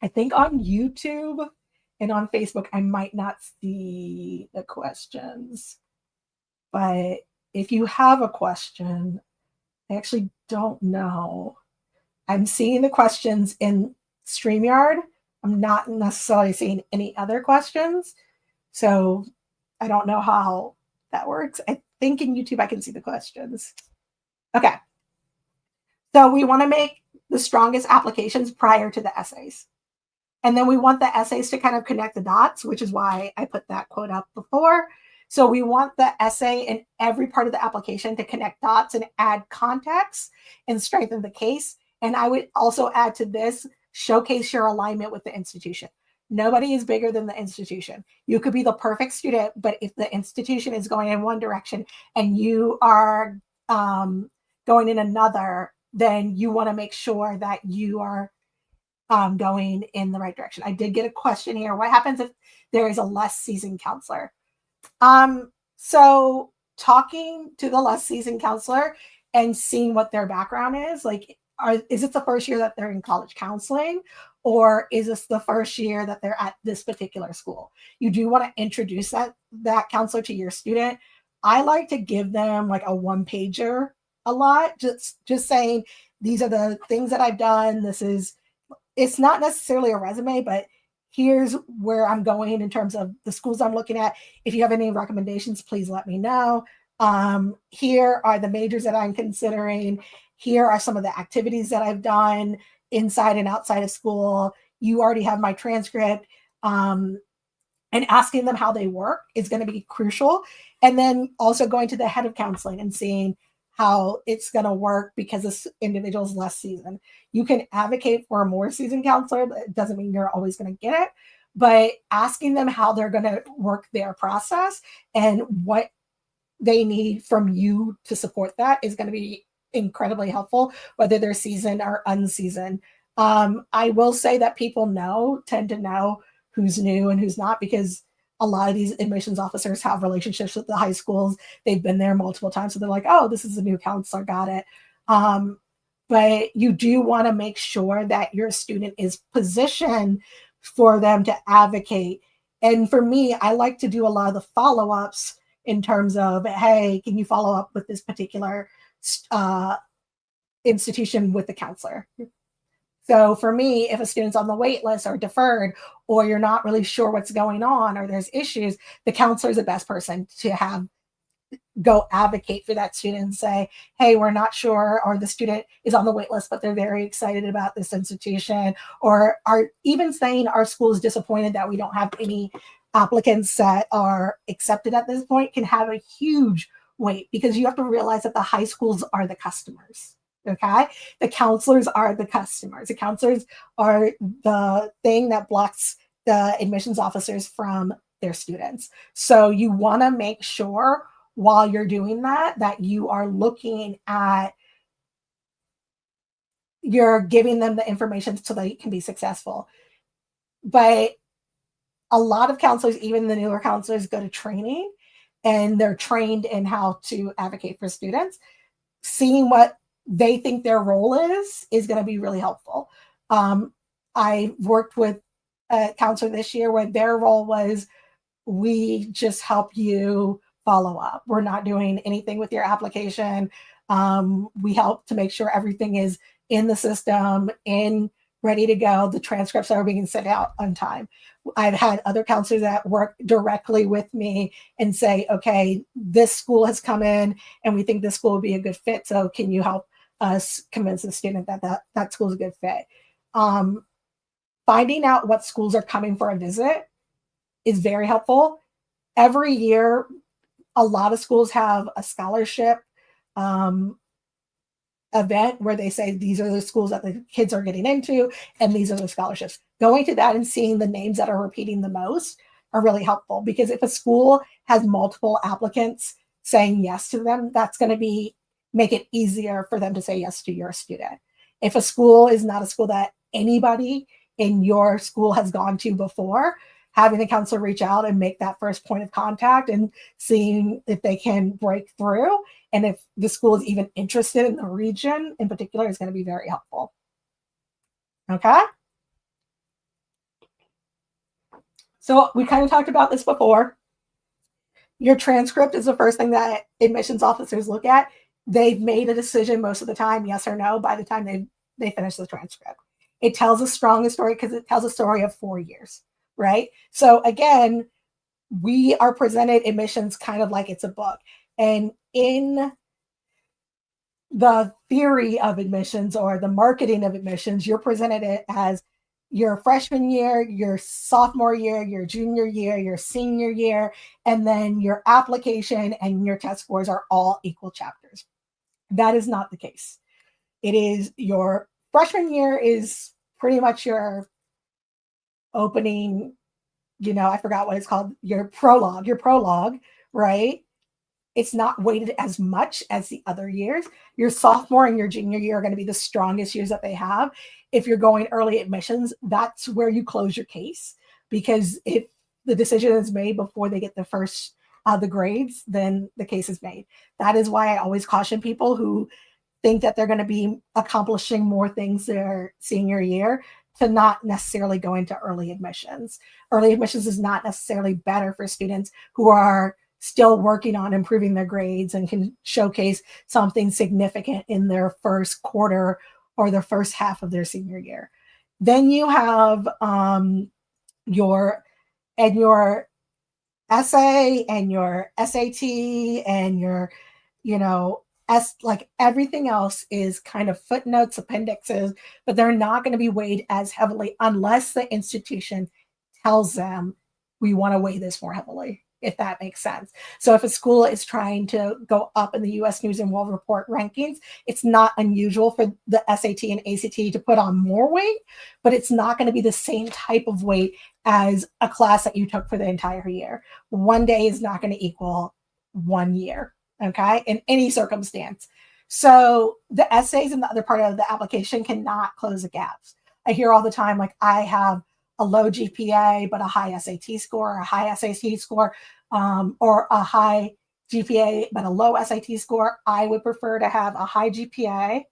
I think on YouTube and on Facebook, I might not see the questions. But if you have a question, I actually don't know. I'm seeing the questions in StreamYard. I'm not necessarily seeing any other questions. So I don't know how that works. I think in YouTube I can see the questions. Okay. So we want to make the strongest applications prior to the essays. And then we want the essays to kind of connect the dots, which is why I put that quote up before. So we want the essay in every part of the application to connect dots and add context and strengthen the case. And I would also add to this, showcase your alignment with the institution. Nobody is bigger than the institution. You could be the perfect student, but if the institution is going in one direction and you are going in another, then you want to make sure that you are going in the right direction. I did get a question here. What happens if there is a less seasoned counselor? So talking to the less seasoned counselor and seeing what their background is, like, is it the first year that they're in college counseling, or is this the first year that they're at this particular school? You do want to introduce that counselor to your student. I like to give them like a one pager a lot, just saying these are the things that I've done. It's not necessarily a resume, but here's where I'm going in terms of the schools I'm looking at. If you have any recommendations, please let me know. Here are the majors that I'm considering. Here are some of the activities that I've done inside and outside of school. You already have my transcript. And asking them how they work is going to be crucial. And then also going to the head of counseling and seeing how it's going to work because this individual is less seasoned. You can advocate for a more seasoned counselor, but it doesn't mean you're always going to get it. But asking them how they're going to work their process and what they need from you to support that is going to be incredibly helpful, whether they're seasoned or unseasoned. I will say that people tend to know who's new and who's not, because a lot of these admissions officers have relationships with the high schools. They've been there multiple times. So they're like, oh, this is a new counselor, got it. But you do want to make sure that your student is positioned for them to advocate. And for me, I like to do a lot of the follow-ups in terms of, hey, can you follow up with this particular institution with the counselor? So for me, if a student's on the wait list or deferred, or you're not really sure what's going on, or there's issues, the counselor is the best person to have go advocate for that student and say, hey, we're not sure, or the student is on the wait list, but they're very excited about this institution, or are even saying our school is disappointed that we don't have any applicants that are accepted at this point, can have a huge weight, because you have to realize that the high schools are the customers. Okay. The counselors are the customers. The counselors are the thing that blocks the admissions officers from their students. So you want to make sure while you're doing that you are looking at, you're giving them the information so they can be successful. But a lot of counselors, even the newer counselors, go to training and they're trained in how to advocate for students. Seeing what they think their role is going to be really helpful. I worked with a counselor this year where their role was, we just help you follow up. We're not doing anything with your application. We help to make sure everything is in the system, ready to go. The transcripts are being sent out on time. I've had other counselors that work directly with me and say, okay, this school has come in and we think this school would be a good fit. So can you help us convince the student that school is a good fit? Finding out what schools are coming for a visit is very helpful. Every year, a lot of schools have a scholarship event where they say these are the schools that the kids are getting into and these are the scholarships. Going to that and seeing the names that are repeating the most are really helpful, because if a school has multiple applicants saying yes to them, that's going to make it easier for them to say yes to your student. If a school is not a school that anybody in your school has gone to before, having the counselor reach out and make that first point of contact and seeing if they can break through, and if the school is even interested in the region in particular, is going to be very helpful. Okay. So we kind of talked about this before. Your transcript is the first thing that admissions officers look at. They've made a decision most of the time, yes or no, by the time they finish the transcript. It tells a strongest story because it tells a story of 4 years, right? So again, we are presented admissions kind of like it's a book. And in the theory of admissions or the marketing of admissions, you're presented it as your freshman year, your sophomore year, your junior year, your senior year, and then your application and your test scores are all equal chapters. That is not the case. It is your freshman year is pretty much your opening, I forgot what it's called, your prologue, right? It's not weighted as much as the other years. Your sophomore and your junior year are going to be the strongest years that they have. If you're going early admissions, that's where you close your case, because if the decision is made before they get the first the grades, then the case is made. That is why I always caution people who think that they're going to be accomplishing more things their senior year to not necessarily go into early admissions. Early admissions is not necessarily better for students who are still working on improving their grades and can showcase something significant in their first quarter or the first half of their senior year. Then you have your essay and your SAT and your, like everything else is kind of footnotes, appendixes, but they're not going to be weighed as heavily unless the institution tells them we want to weigh this more heavily, if that makes sense. So if a school is trying to go up in the US News and World Report rankings, it's not unusual for the SAT and ACT to put on more weight, but it's not going to be the same type of weight as a class that you took for the entire year. One day is not going to equal 1 year, okay, in any circumstance. So the essays and the other part of the application cannot close the gaps. I hear all the time, like, I have a low GPA, but a high SAT score, a high SAT score, or a high GPA, but a low SAT score. I would prefer to have a high GPA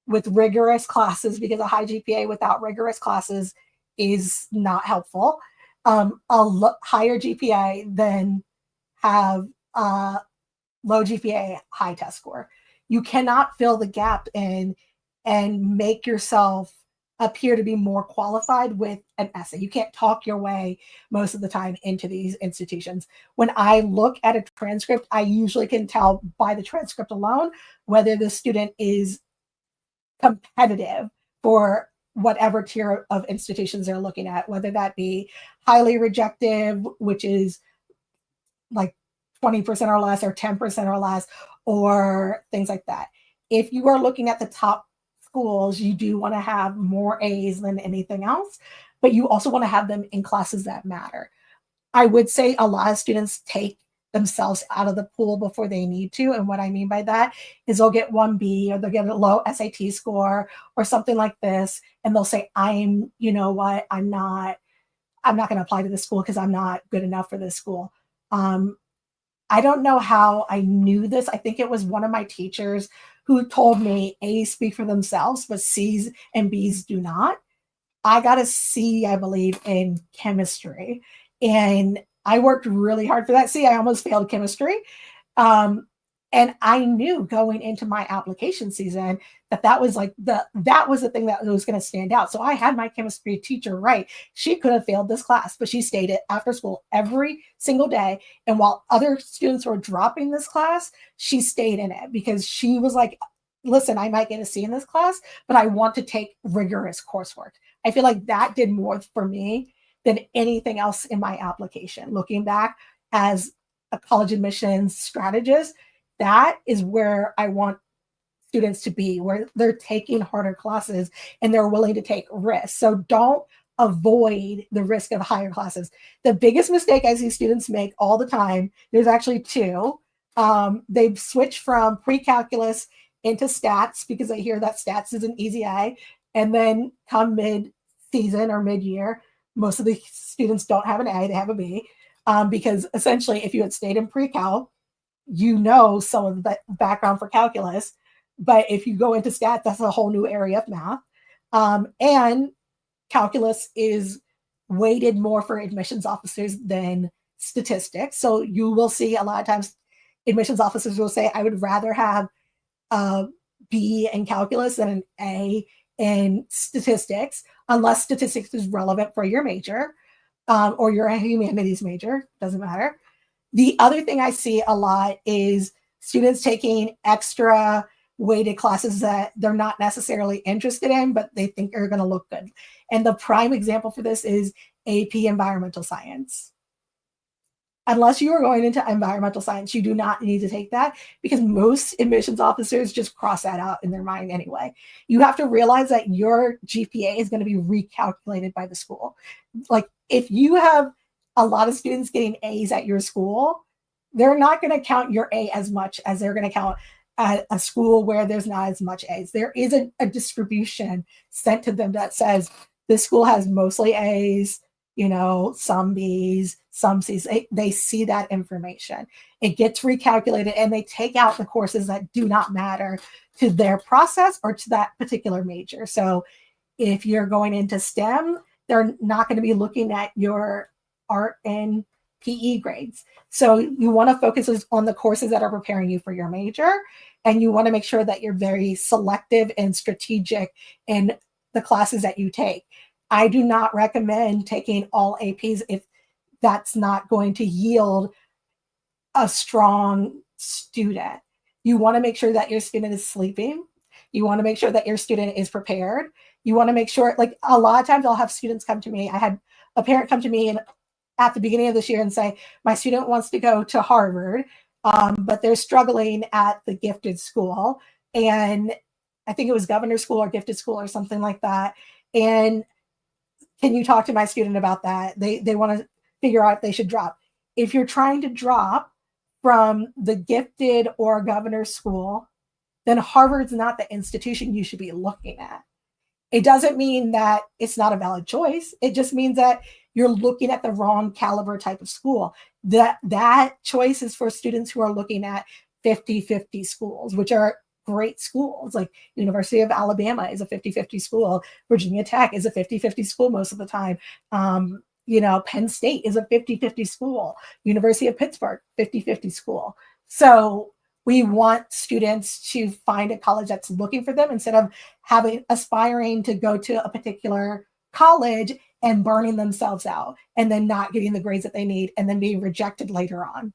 with rigorous classes, because a high GPA without rigorous classes is not helpful. Higher GPA than have a low GPA, high test score. You cannot fill the gap and make yourself appear to be more qualified with an essay. You can't talk your way most of the time into these institutions. When I look at a transcript, I usually can tell by the transcript alone whether the student is competitive for whatever tier of institutions they're looking at, whether that be highly rejected, which is like 20% or less, or 10% or less, or things like that. If you are looking at the top schools, you do want to have more A's than anything else, but you also want to have them in classes that matter. I would say a lot of students take themselves out of the pool before they need to. And what I mean by that is they'll get 1B, or they'll get a low SAT score or something like this. And they'll say, I'm not going to apply to this school because I'm not good enough for this school. I don't know how I knew this. I think it was one of my teachers who told me A's speak for themselves, but C's and B's do not. I got a C, I believe, in chemistry. And I worked really hard for that C. I almost failed chemistry. And I knew going into my application season that was the thing that was going to stand out. So I had my chemistry teacher right. She could have failed this class, but she stayed at after school every single day. And while other students were dropping this class, she stayed in it because she was like, listen, I might get a C in this class, but I want to take rigorous coursework. I feel like that did more for me than anything else in my application. Looking back as a college admissions strategist, that is where I want students to be, where they're taking harder classes and they're willing to take risks. So don't avoid the risk of higher classes. The biggest mistake I see students make all the time, there's actually two. They've switched from pre-calculus into stats because they hear that stats is an easy A. And then come mid-season or mid-year, most of the students don't have an A, they have a B. Because essentially, if you had stayed in pre-cal, some of the background for calculus. But if you go into stats, that's a whole new area of math. And calculus is weighted more for admissions officers than statistics. So you will see a lot of times admissions officers will say, I would rather have a B in calculus than an A in statistics, unless statistics is relevant for your major, or you're a humanities major, doesn't matter. The other thing I see a lot is students taking extra weighted classes that they're not necessarily interested in, but they think are going to look good. And the prime example for this is AP Environmental Science. Unless you are going into environmental science, you do not need to take that, because most admissions officers just cross that out in their mind anyway. You have to realize that your GPA is going to be recalculated by the school. Like, if you have a lot of students getting A's at your school, they're not going to count your A as much as they're going to count at a school where there's not as much A's. There is a distribution sent to them that says this school has mostly A's, some B's, some C's. They see that information. It gets recalculated, and they take out the courses that do not matter to their process or to that particular major. So if you're going into STEM, they're not going to be looking at your art and PE grades. So you want to focus on the courses that are preparing you for your major, and you want to make sure that you're very selective and strategic in the classes that you take. I do not recommend taking all APs if that's not going to yield a strong student. You want to make sure that your student is sleeping. You want to make sure that your student is prepared. You want to make sure, like, a lot of times I'll have students come to me. I had a parent come to me at the beginning of this year and say, my student wants to go to Harvard, but they're struggling at the gifted school. And I think it was Governor's School or Gifted School or something like that. And can you talk to my student about that? They want to figure out if they should drop. If you're trying to drop from the gifted or Governor's School, then Harvard's not the institution you should be looking at. It doesn't mean that it's not a valid choice. It just means that you're looking at the wrong caliber type of school. That choice is for students who are looking at 50-50 schools, which are great schools. Like University of Alabama is a 50-50 school. Virginia Tech is a 50-50 school most of the time. Penn State is a 50-50 school. University of Pittsburgh, 50-50 school. So we want students to find a college that's looking for them, instead of aspiring to go to a particular college and burning themselves out and then not getting the grades that they need and then being rejected later on.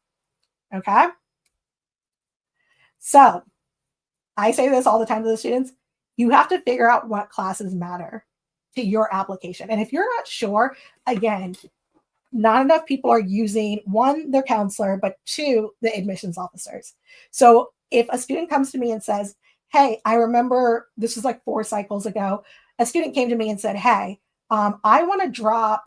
Okay? So I say this all the time to the students. You have to figure out what classes matter to your application. And if you're not sure, again, not enough people are using, one, their counselor, but two, the admissions officers. So if a student comes to me and says, hey, I remember this was like 4 cycles ago, a student came to me and said, hey, I want to drop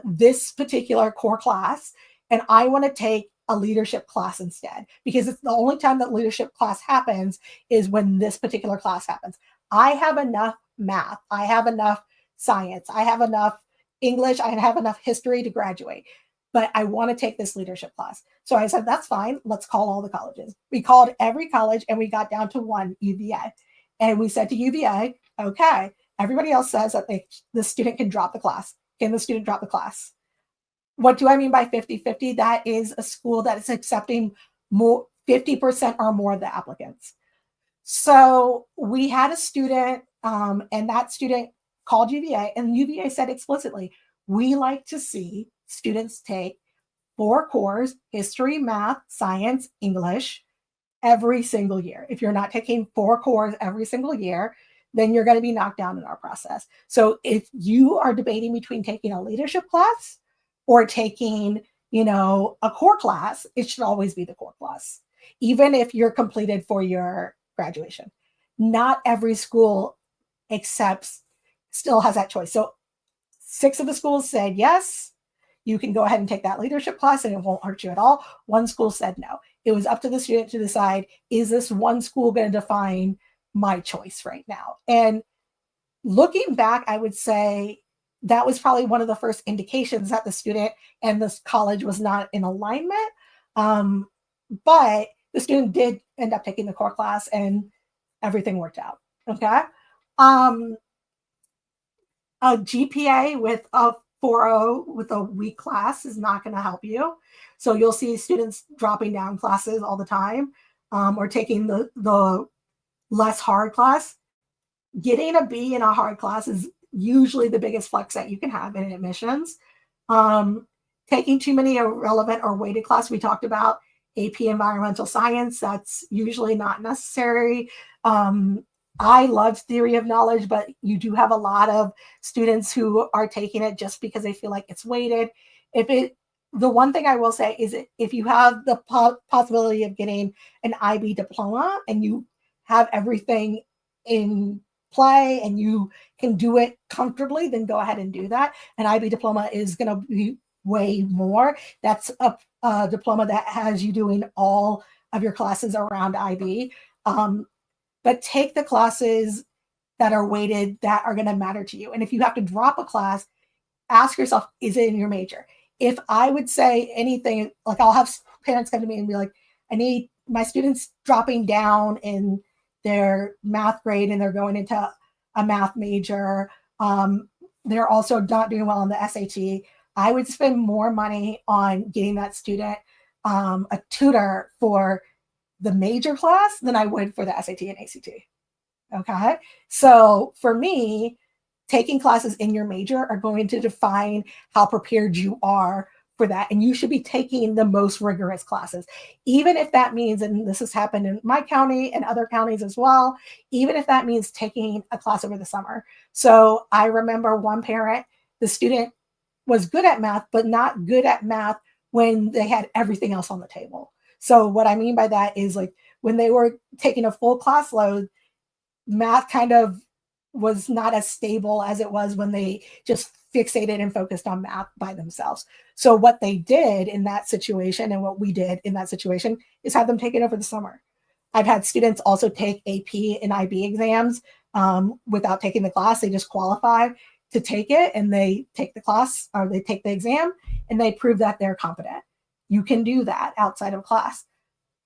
this particular core class, and I want to take a leadership class instead, because it's the only time that leadership class happens is when this particular class happens. I have enough math, I have enough science, I have enough English, I have enough history to graduate, but I want to take this leadership class. So I said, that's fine. Let's call all the colleges. We called every college and we got down to one, UVA. And we said to UVA, okay, everybody else says that the student can drop the class. Can the student drop the class? What do I mean by 50-50? That is a school that is accepting more 50% or more of the applicants. So we had a student, and that student called UVA, and UVA said explicitly, we like to see students take 4 cores, history, math, science, English, every single year. If you're not taking 4 cores every single year, then you're going to be knocked down in our process. So if you are debating between taking a leadership class or taking, a core class, it should always be the core class, even if you're completed for your graduation. Not every school still has that choice. So 6 of the schools said, yes, you can go ahead and take that leadership class and it won't hurt you at all. 1 school said no. It was up to the student to decide, is this one school going to define my choice right now? And looking back, I would say that was probably one of the first indications that the student and this college was not in alignment. But the student did end up taking the core class and everything worked out. Okay. A GPA with a 4.0 with a weak class is not going to help you. So you'll see students dropping down classes all the time, or taking the less hard class. Getting a B in a hard class is usually the biggest flex that you can have in admissions. Taking too many irrelevant or weighted class, we talked about AP Environmental Science, that's usually not necessary. I love theory of knowledge, but you do have a lot of students who are taking it just because they feel like it's weighted. The one thing I will say is if you have the possibility of getting an IB diploma and you have everything in play and you can do it comfortably, then go ahead and do that. An IB diploma is going to be way more. That's a diploma that has you doing all of your classes around IB. But take the classes that are weighted that are going to matter to you. And if you have to drop a class, ask yourself, is it in your major? If I would say anything, like I'll have parents come to me and be like, I need my students dropping down in their math grade and they're going into a math major. They're also not doing well on the SAT. I would spend more money on getting that student a tutor for the major class than I would for the SAT and ACT. Okay. So for me, taking classes in your major are going to define how prepared you are for that. And you should be taking the most rigorous classes, even if that means, and this has happened in my county and other counties as well, even if that means taking a class over the summer. So I remember one parent, the student was good at math, but not good at math when they had everything else on the table. So what I mean by that is like when they were taking a full class load, math kind of was not as stable as it was when they just fixated and focused on math by themselves. So what they did in that situation and what we did in that situation is have them take it over the summer. I've had students also take AP and IB exams without taking the class. They just qualify to take it and they take the class or they take the exam and they prove that they're competent. You can do that outside of class.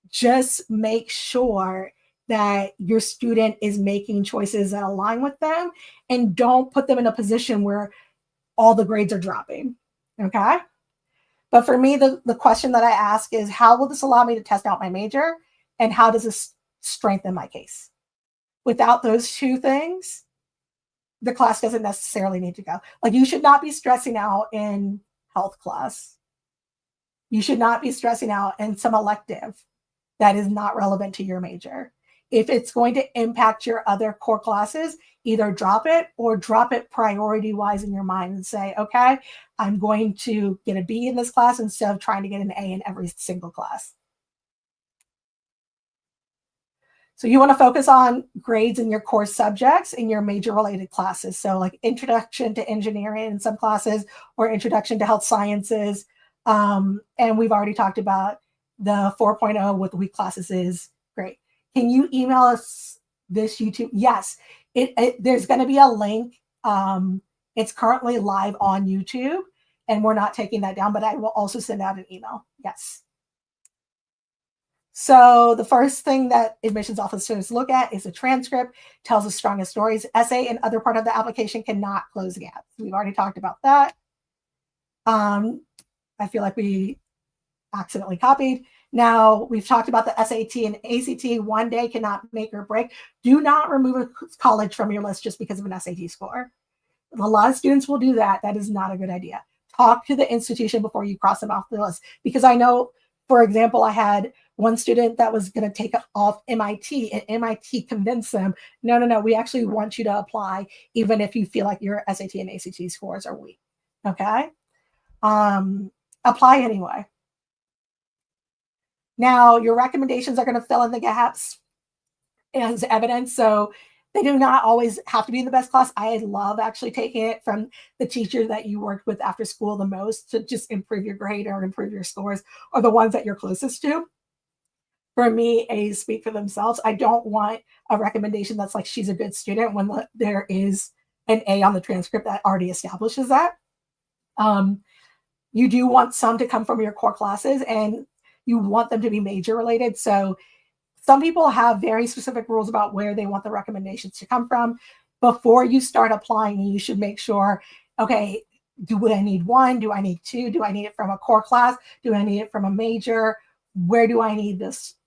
Just make sure that your student is making choices that align with them and don't put them in a position where all the grades are dropping. Okay. But for me, the question that I ask is, how will this allow me to test out my major? And how does this strengthen my case? Without those two things, the class doesn't necessarily need to go. Like you should not be stressing out in health class. You should not be stressing out in some elective that is not relevant to your major. If it's going to impact your other core classes, either drop it or drop it priority-wise in your mind and say, okay, I'm going to get a B in this class instead of trying to get an A in every single class. So you want to focus on grades in your core subjects in your major related classes. So like introduction to engineering in some classes or introduction to health sciences. And we've already talked about the 4.0 with weak classes is great. Can you email us this YouTube? Yes, there's going to be a link. It's currently live on YouTube and we're not taking that down, but I will also send out an email. Yes. So the first thing that admissions officers look at is a transcript, tells the strongest stories. Essay and other part of the application cannot close gaps. We've already talked about that. I feel like we accidentally copied. Now we've talked about the SAT and ACT. One day cannot make or break. Do not remove a college from your list just because of an SAT score. A lot of students will do that. That is not a good idea. Talk to the institution before you cross them off the list. Because I know, for example, I had one student that was going to take off MIT and MIT convinced them, no, we actually want you to apply even if you feel like your SAT and ACT scores are weak. Okay? Apply anyway. Now, your recommendations are going to fill in the gaps as evidence. So they do not always have to be in the best class. I love actually taking it from the teacher that you worked with after school the most to just improve your grade or improve your scores, or the ones that you're closest to. For me, A's speak for themselves. I don't want a recommendation that's like she's a good student when there is an A on the transcript that already establishes that. You do want some to come from your core classes and you want them to be major related. So some people have very specific rules about where they want the recommendations to come from. Before you start applying, you should make sure, okay, Do I need one? Do I need two? Do I need it from a core class? Do I need it from a major? Where do I need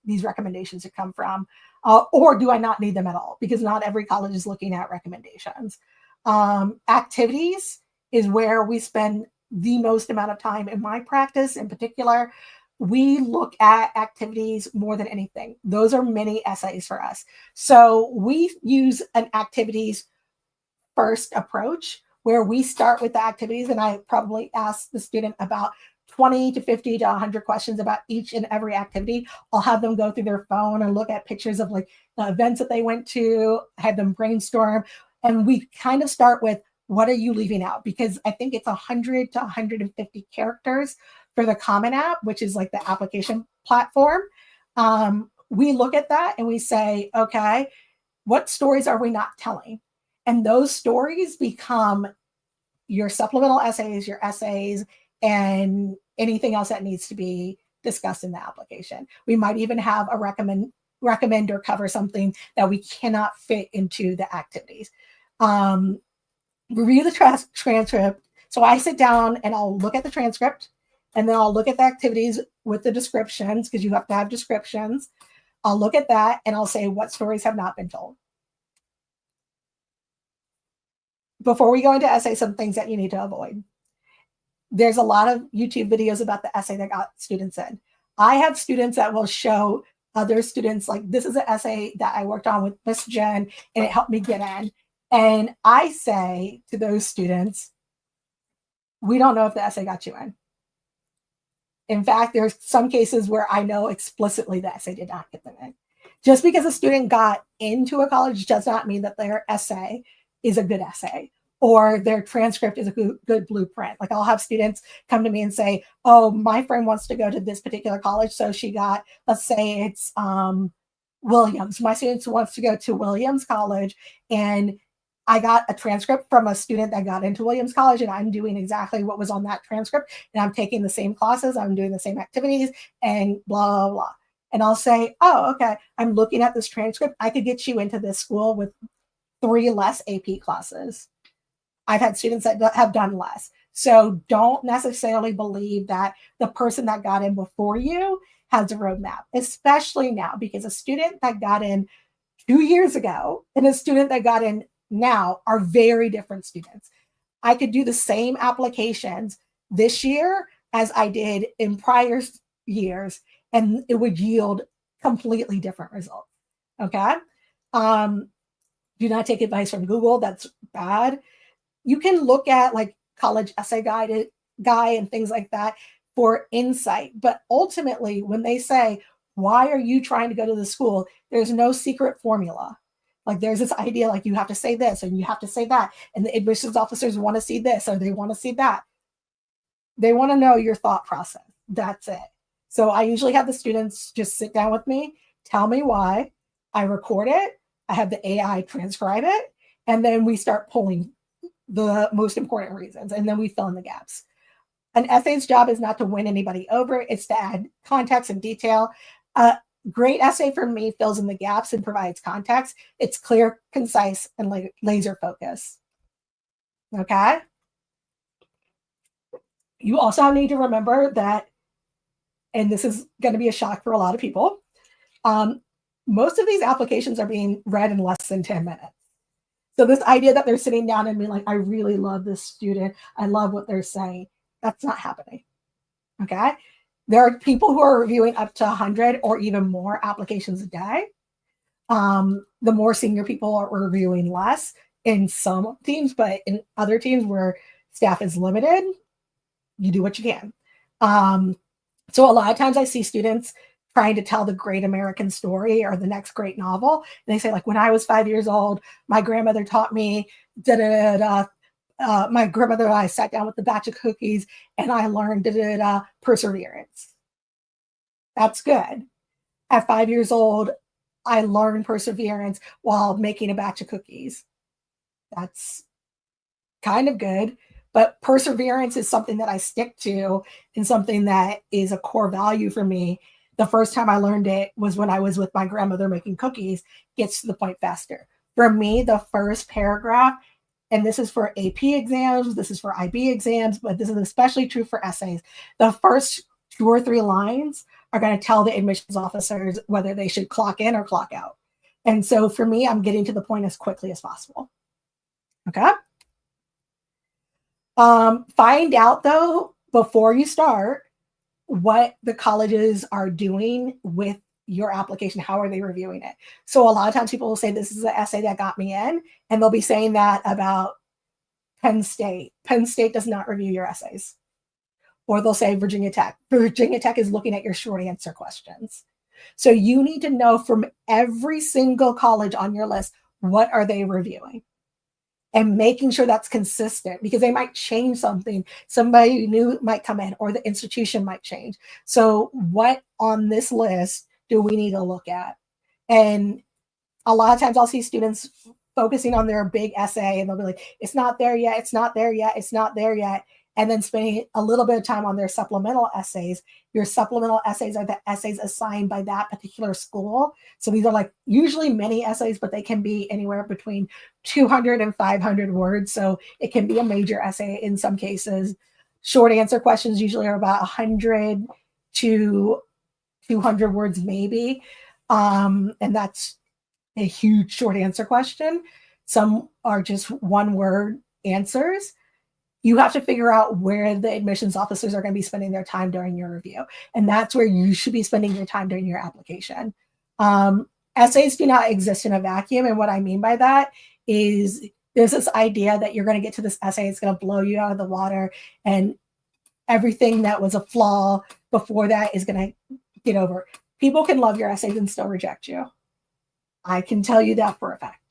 these recommendations to come from? Or do I not need them at all? Because not every college is looking at recommendations. Activities is where we spend the most amount of time in my practice in particular. We look at activities more than anything. Those are mini essays for us. So we use an activities first approach where we start with the activities, and I probably ask the student about 20 to 50 to 100 questions about each and every activity. I'll have them go through their phone and look at pictures of like the events that they went to, have them brainstorm. And we kind of start with, what are you leaving out? Because I think it's 100 to 150 characters for the Common App, which is like the application platform. We look at that and we say, okay, what stories are we not telling? And those stories become your supplemental essays, your essays, and anything else that needs to be discussed in the application. We might even have a recommend or cover something that we cannot fit into the activities. Review the transcript. So I sit down and I'll look at the transcript, and then I'll look at the activities with the descriptions, because you have to have descriptions. I'll look at that and I'll say, what stories have not been told? Before we go into essay, some things that you need to avoid. There's a lot of YouTube videos about the essay that got students in. I have students that will show other students, like, this is an essay that I worked on with Miss Jen and it helped me get in. And I say to those students, we don't know if the essay got you in. In fact, there's some cases where I know explicitly the essay did not get them in. Just because a student got into a college does not mean that their essay is a good essay or their transcript is a good blueprint. Like, I'll have students come to me and say, oh, my friend wants to go to this particular college. So she got, let's say it's Williams. My student wants to go to Williams College, and I got a transcript from a student that got into Williams College, and I'm doing exactly what was on that transcript. And I'm taking the same classes, I'm doing the same activities, and blah, blah, blah. And I'll say, oh, okay, I'm looking at this transcript. I could get you into this school with 3 less AP classes. I've had students that have done less. So don't necessarily believe that the person that got in before you has a roadmap, especially now, because a student that got in 2 years ago and a student that got in now are very different students. I could do the same applications this year as I did in prior years, and it would yield completely different results. Okay. Do not take advice from Google. That's bad. You can look at like college essay guy and things like that for insight. But ultimately, when they say, why are you trying to go to the school? There's no secret formula. Like, there's this idea like you have to say this and you have to say that. And the admissions officers want to see this or they want to see that. They want to know your thought process. That's it. So I usually have the students just sit down with me, tell me why. I record it. I have the AI transcribe it. And then we start pulling the most important reasons. And then we fill in the gaps. An essay's job is not to win anybody over. It's to add context and detail. Great essay for me fills in the gaps and provides context. It's clear, concise, and laser focus. Okay? You also need to remember that, and this is going to be a shock for a lot of people, most of these applications are being read in less than 10 minutes. So this idea that they're sitting down and being like, I really love this student, I love what they're saying, that's not happening. Okay? There are people who are reviewing up to 100 or even more applications a day. The more senior people are reviewing less in some teams, but in other teams where staff is limited, you do what you can. So a lot of times I see students trying to tell the great American story or the next great novel. And they say, like, when I was 5 years old, my grandmother taught me my grandmother and I sat down with a batch of cookies and I learned perseverance. That's good. At 5 years old, I learned perseverance while making a batch of cookies. That's kind of good. But perseverance is something that I stick to and something that is a core value for me. The first time I learned it was when I was with my grandmother making cookies. Gets to the point faster. For me, the first paragraph and this is for AP exams, this is for IB exams, but this is especially true for essays. The first 2 or 3 lines are going to tell the admissions officers whether they should clock in or clock out. And so for me, I'm getting to the point as quickly as possible. Okay. Find out though, before you start, what the colleges are doing with your application. How are they reviewing it? So a lot of times people will say, this is the essay that got me in, and they'll be saying that about Penn State. Penn State does not review your essays. Or they'll say Virginia Tech. Virginia Tech is looking at your short answer questions. So you need to know from every single college on your list, what are they reviewing? And making sure that's consistent, because they might change something. Somebody new might come in, or the institution might change. So what on this list do we need to look at? And a lot of times I'll see students focusing on their big essay, and they'll be like, it's not there yet, it's not there yet, it's not there yet. And then spending a little bit of time on their supplemental essays. Your supplemental essays are the essays assigned by that particular school. So these are like usually mini essays, but they can be anywhere between 200 and 500 words. So it can be a major essay in some cases. Short answer questions usually are about 100 to 200 words maybe. And that's a huge short answer question. Some are just one word answers. You have to figure out where the admissions officers are going to be spending their time during your review. And that's where you should be spending your time during your application. Essays do not exist in a vacuum. And what I mean by that is there's this idea that you're going to get to this essay, it's going to blow you out of the water, and everything that was a flaw before that is going to get over. People can love your essays and still reject you. I can tell you that for a fact.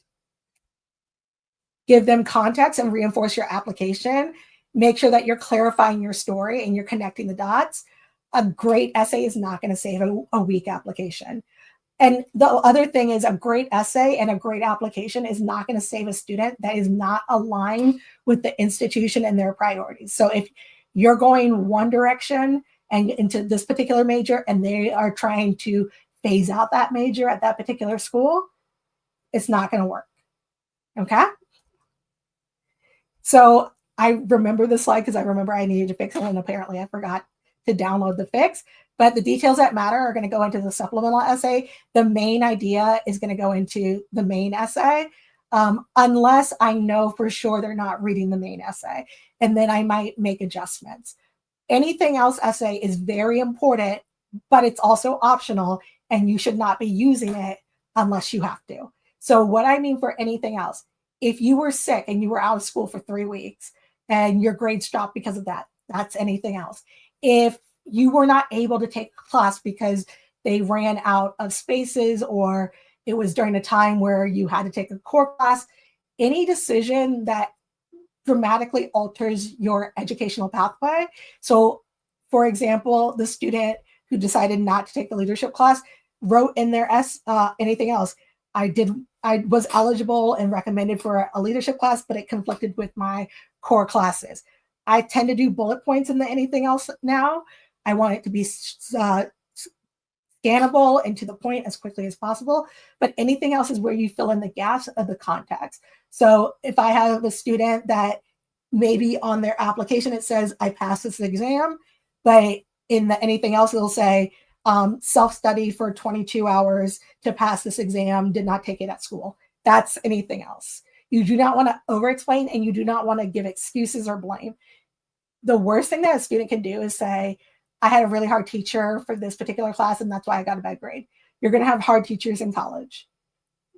Give them context and reinforce your application. Make sure that you're clarifying your story and you're connecting the dots. A great essay is not going to save a weak application. And the other thing is, a great essay and a great application is not going to save a student that is not aligned with the institution and their priorities. So if you're going one direction and into this particular major, and they are trying to phase out that major at that particular school, it's not going to work. Okay? So I remember this slide because I remember I needed to fix it, and apparently I forgot to download the fix. But the details that matter are going to go into the supplemental essay. The main idea is going to go into the main essay, unless I know for sure they're not reading the main essay. And then I might make adjustments. Anything else essay is very important, but it's also optional, and you should not be using it unless you have to. So what I mean for anything else, if you were sick and you were out of school for 3 weeks and your grades dropped because of that, that's anything else. If you were not able to take a class because they ran out of spaces, or it was during a time where you had to take a core class, any decision that dramatically alters your educational pathway. So, for example, the student who decided not to take the leadership class wrote in their anything else. I was eligible and recommended for a leadership class, but it conflicted with my core classes. I tend to do bullet points in the anything else now. I want it to be scannable and to the point as quickly as possible. But anything else is where you fill in the gaps of the context. So if I have a student that maybe on their application it says, I passed this exam, but in the anything else, it'll say, self-study for 22 hours to pass this exam, did not take it at school. That's anything else. You do not want to over-explain, and you do not want to give excuses or blame. The worst thing that a student can do is say, I had a really hard teacher for this particular class, and that's why I got a bad grade. You're going to have hard teachers in college.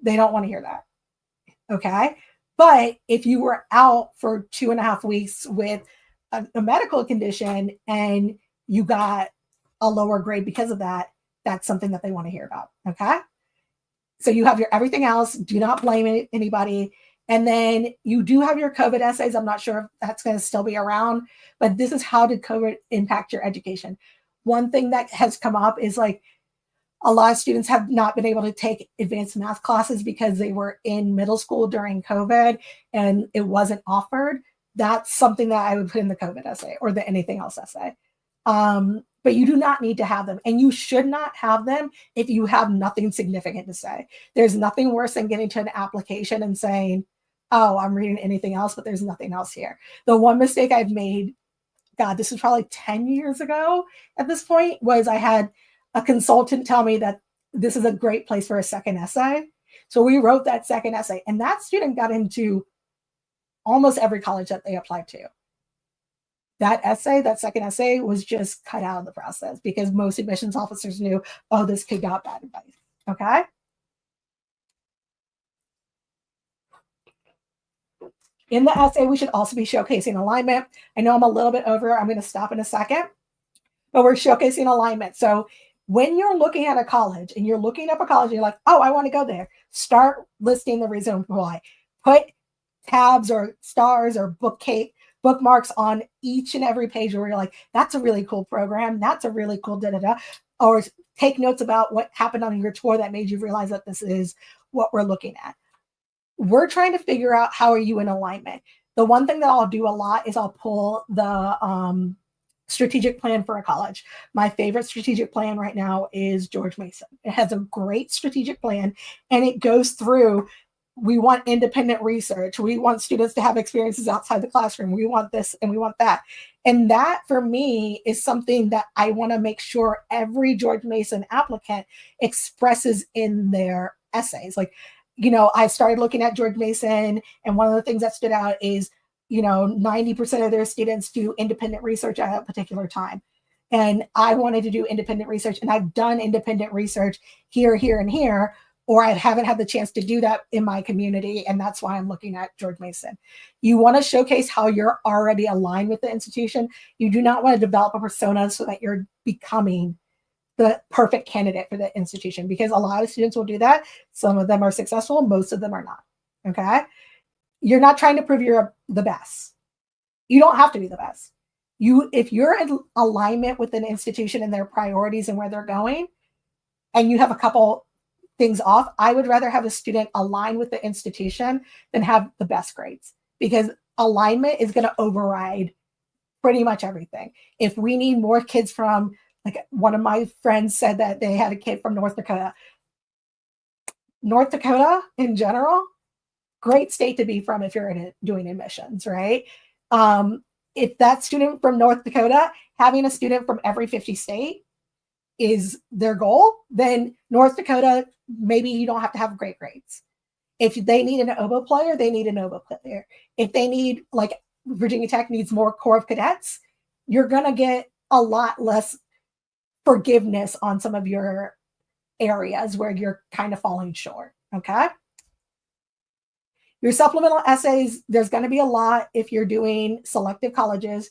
They don't want to hear that. Okay? But if you were out for 2.5 weeks with a medical condition and you got a lower grade because of that, that's something that they want to hear about. Okay? So you have your everything else. Do not blame anybody. And then you do have your COVID essays. I'm not sure if that's going to still be around, but this is how did COVID impact your education? One thing that has come up is like a lot of students have not been able to take advanced math classes because they were in middle school during COVID and it wasn't offered. That's something that I would put in the COVID essay or the anything else essay. But you do not need to have them, and you should not have them if you have nothing significant to say. There's nothing worse than getting to an application and saying, oh, I'm reading anything else, but there's nothing else here. The one mistake I've made, God, this was probably 10 years ago at this point, was I had a consultant tell me that this is a great place for a second essay. So we wrote that second essay, and that student got into almost every college that they applied to. That essay, that second essay, was just cut out of the process because most admissions officers knew, oh, this kid got bad advice. Okay. In the essay, we should also be showcasing alignment. I know I'm a little bit over. I'm going to stop in a second, but we're showcasing alignment. So when you're looking at a college and you're looking up a college and you're like, oh, I want to go there, start listing the reason why. Put tabs or stars or bookmarks on each and every page where you're like, that's a really cool program. That's a really cool da-da-da. Or take notes about what happened on your tour that made you realize that this is what we're looking at. We're trying to figure out how are you in alignment. The one thing that I'll do a lot is I'll pull the strategic plan for a college. My favorite strategic plan right now is George Mason. It has a great strategic plan, and it goes through, we want independent research. We want students to have experiences outside the classroom. We want this and we want that. And that, for me, is something that I want to make sure every George Mason applicant expresses in their essays. Like, I started looking at George Mason, and one of the things that stood out is, 90% of their students do independent research at a particular time. And I wanted to do independent research, and I've done independent research here, and here, or I haven't had the chance to do that in my community. And that's why I'm looking at George Mason. You want to showcase how you're already aligned with the institution. You do not want to develop a persona so that you're becoming the perfect candidate for the institution, because a lot of students will do that. Some of them are successful, most of them are not. Okay. You're not trying to prove you're the best. You don't have to be the best. If you're in alignment with an institution and their priorities and where they're going, and you have a couple things off, I would rather have a student align with the institution than have the best grades, because alignment is going to override pretty much everything. If we need more kids from, like, one of my friends said that they had a kid from North Dakota. North Dakota in general, great state to be from if you're doing admissions, right? If that student from North Dakota, having a student from every 50 state is their goal, then North Dakota, maybe you don't have to have great grades. If they need an oboe player, they need an oboe player. If they need, like Virginia Tech needs more Corps of Cadets, you're going to get a lot less forgiveness on some of your areas where you're kind of falling short. Okay. Your supplemental essays, there's going to be a lot if you're doing selective colleges.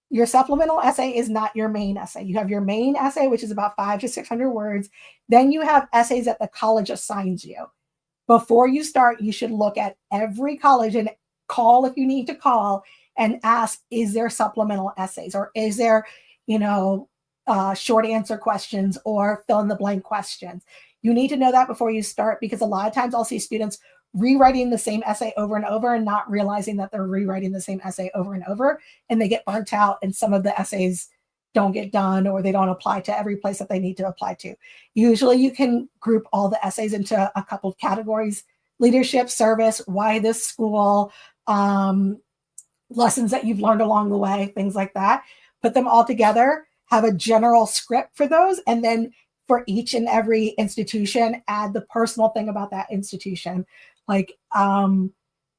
Your supplemental essay is not your main essay. You have your main essay, which is about 500 to 600 words. Then you have essays that the college assigns you. Before you start, you should look at every college and call if you need to call and ask, is there supplemental essays, or is there, short answer questions or fill in the blank questions? You need to know that before you start, because a lot of times I'll see students rewriting the same essay over and over and not realizing that they're rewriting the same essay over and over, and they get burnt out, and some of the essays don't get done, or they don't apply to every place that they need to apply to. Usually you can group all the essays into a couple of categories: leadership, service, why this school, lessons that you've learned along the way, things like that. Put them all together, have a general script for those, and then for each and every institution, add the personal thing about that institution. Like,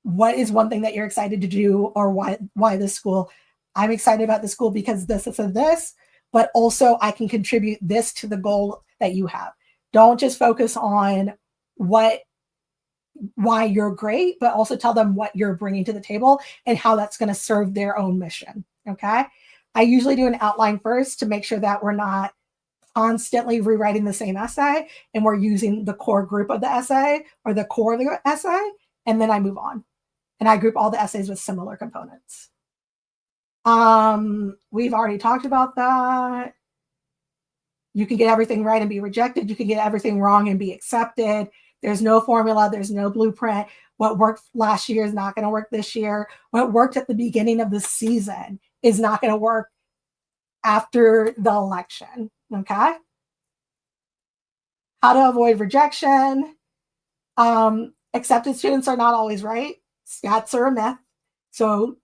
what is one thing that you're excited to do, or why this school? I'm excited about the school because this, but also I can contribute this to the goal that you have. Don't just focus on why you're great, but also tell them what you're bringing to the table and how that's going to serve their own mission. Okay. I usually do an outline first to make sure that we're not constantly rewriting the same essay, and we're using the core group of the essay or the core of the essay. And then I move on and I group all the essays with similar components. We've already talked about that. You can get everything right and be rejected. You can get everything wrong and be accepted. There's no formula. There's no blueprint. What worked last year is not going to work this year. What worked at the beginning of the season is not going to work after the election. Okay. How to avoid rejection. Accepted students are not always right. Stats are a myth. So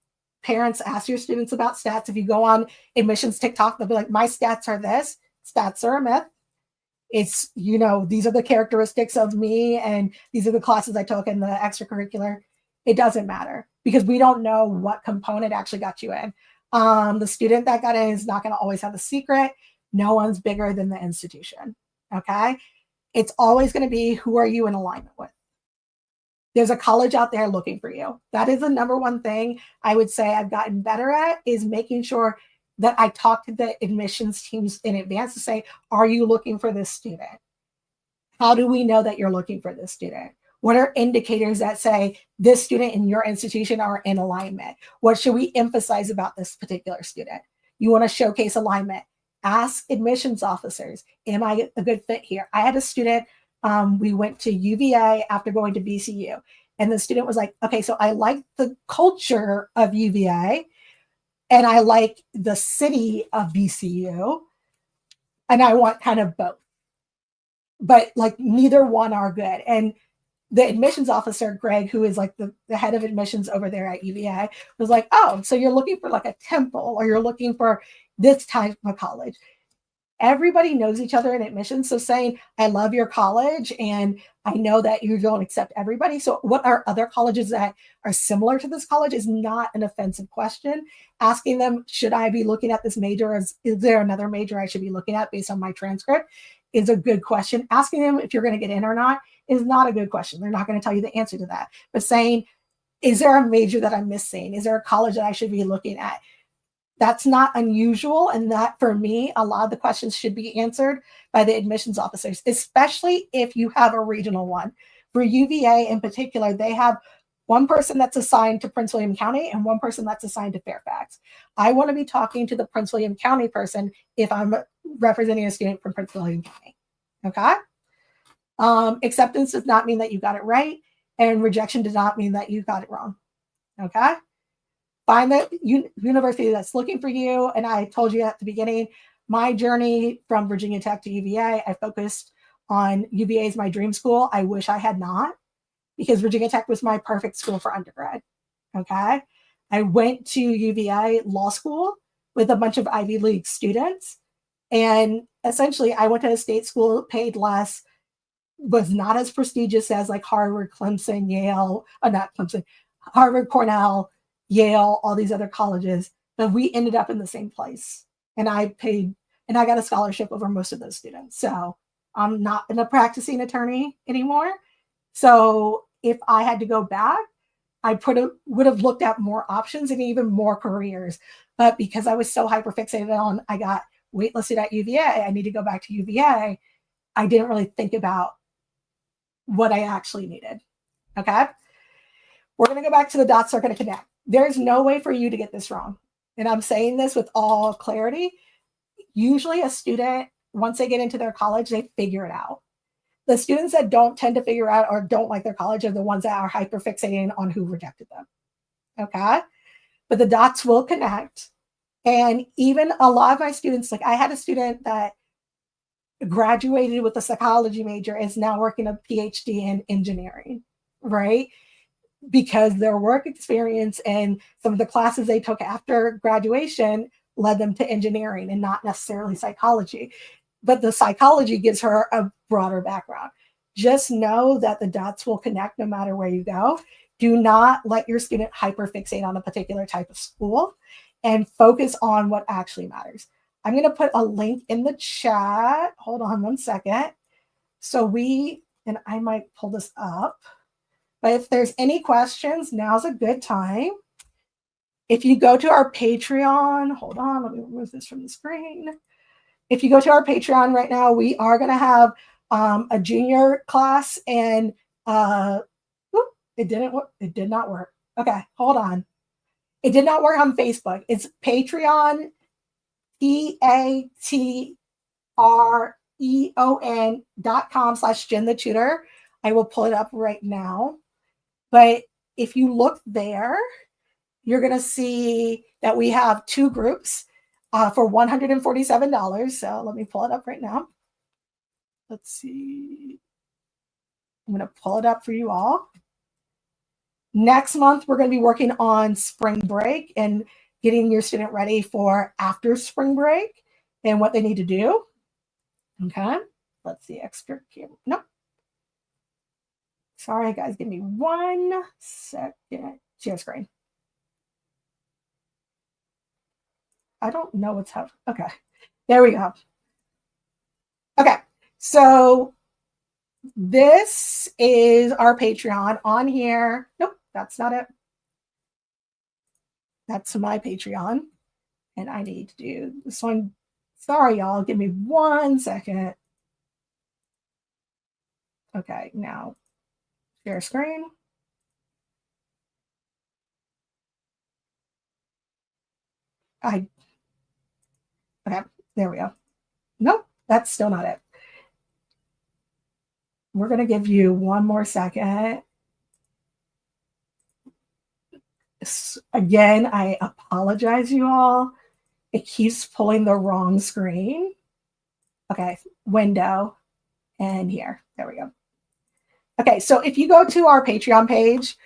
parents, ask your students about stats. If you go on admissions TikTok, they'll be like, my stats are this. Stats are a myth. It's, these are the characteristics of me and these are the classes I took in the extracurricular. It doesn't matter because we don't know what component actually got you in. The student that got in is not going to always have a secret. No one's bigger than the institution. Okay. It's always going to be, who are you in alignment with? There's a college out there looking for you. That is the number one thing I would say I've gotten better at, is making sure that I talk to the admissions teams in advance to say, are you looking for this student? How do we know that you're looking for this student? What are indicators that say this student in your institution are in alignment? What should we emphasize about this particular student? You want to showcase alignment. Ask admissions officers, am I a good fit here? I had a student, we went to UVA after going to BCU. And the student was like, okay, so I like the culture of UVA and I like the city of BCU and I want kind of both. But like neither one are good. And the admissions officer, Greg, who is like the head of admissions over there at UVA, was like, oh, so you're looking for like a Temple or you're looking for this type of college. Everybody knows each other in admissions. So saying, I love your college and I know that you don't accept everybody. So what are other colleges that are similar to this college is not an offensive question. Asking them, should I be looking at this major? Is there another major I should be looking at based on my transcript? Is a good question. Asking them if you're going to get in or not is not a good question. They're not going to tell you the answer to that. But saying, is there a major that I'm missing? Is there a college that I should be looking at? That's not unusual. And that, for me, a lot of the questions should be answered by the admissions officers, especially if you have a regional one. For UVA in particular, they have one person that's assigned to Prince William County and one person that's assigned to Fairfax. I want to be talking to the Prince William County person if I'm representing a student from Prince William County. Okay? Acceptance does not mean that you got it right, and rejection does not mean that you got it wrong. Okay? Find the university that's looking for you. And I told you at the beginning, my journey from Virginia Tech to UVA, I focused on UVA as my dream school. I wish I had not, because Virginia Tech was my perfect school for undergrad. Okay. I went to UVA law school with a bunch of Ivy League students. And essentially, I went to a state school, paid less, was not as prestigious as like Harvard, Clemson, Yale, not Clemson, Harvard, Cornell, Yale, all these other colleges, but we ended up in the same place. And I paid, and I got a scholarship over most of those students. So I'm not a practicing attorney anymore. So if I had to go back, I would have looked at more options and even more careers. But because I was so hyper fixated on, I got waitlisted at UVA, I need to go back to UVA, I didn't really think about what I actually needed. Okay. We're going to go back to the dots are going to connect. There's no way for you to get this wrong. And I'm saying this with all clarity. Usually a student, once they get into their college, they figure it out. The students that don't tend to figure out or don't like their college are the ones that are hyper fixating on who rejected them. Okay. But the dots will connect. And even a lot of my students, like I had a student that graduated with a psychology major and is now working a PhD in engineering, right? Because their work experience and some of the classes they took after graduation led them to engineering and not necessarily psychology. But the psychology gives her a broader background. Just know that the dots will connect no matter where you go. Do not let your student hyperfixate on a particular type of school and focus on what actually matters. I'm going to put a link in the chat. Hold on one second. So and I might pull this up. But if there's any questions, now's a good time. If you go to our Patreon, hold on, let me remove this from the screen. If you go to our Patreon right now, we are going to have a junior class, and it did not work. Okay, hold on. It did not work on Facebook. It's Patreon, patreon.com/Jen the Tutor. I will pull it up right now. But if you look there, you're going to see that we have two groups for $147. So let me pull it up right now. Let's see. I'm going to pull it up for you all. Next month, we're going to be working on spring break and getting your student ready for after spring break and what they need to do. Okay. Let's see, extra cue. Nope. Sorry, guys. Give me 1 second. Share screen. I don't know what's happening. Okay. There we go. Okay. So this is our Patreon on here. Nope, that's not it. That's my Patreon. And I need to do this one. Sorry, y'all. Give me 1 second. Okay, now share screen. Okay, there we go. Nope, that's still not it. We're going to give you 1 more second. Again, I apologize, you all. It keeps pulling the wrong screen. Okay, window, and here. There we go. Okay, so if you go to our Patreon page,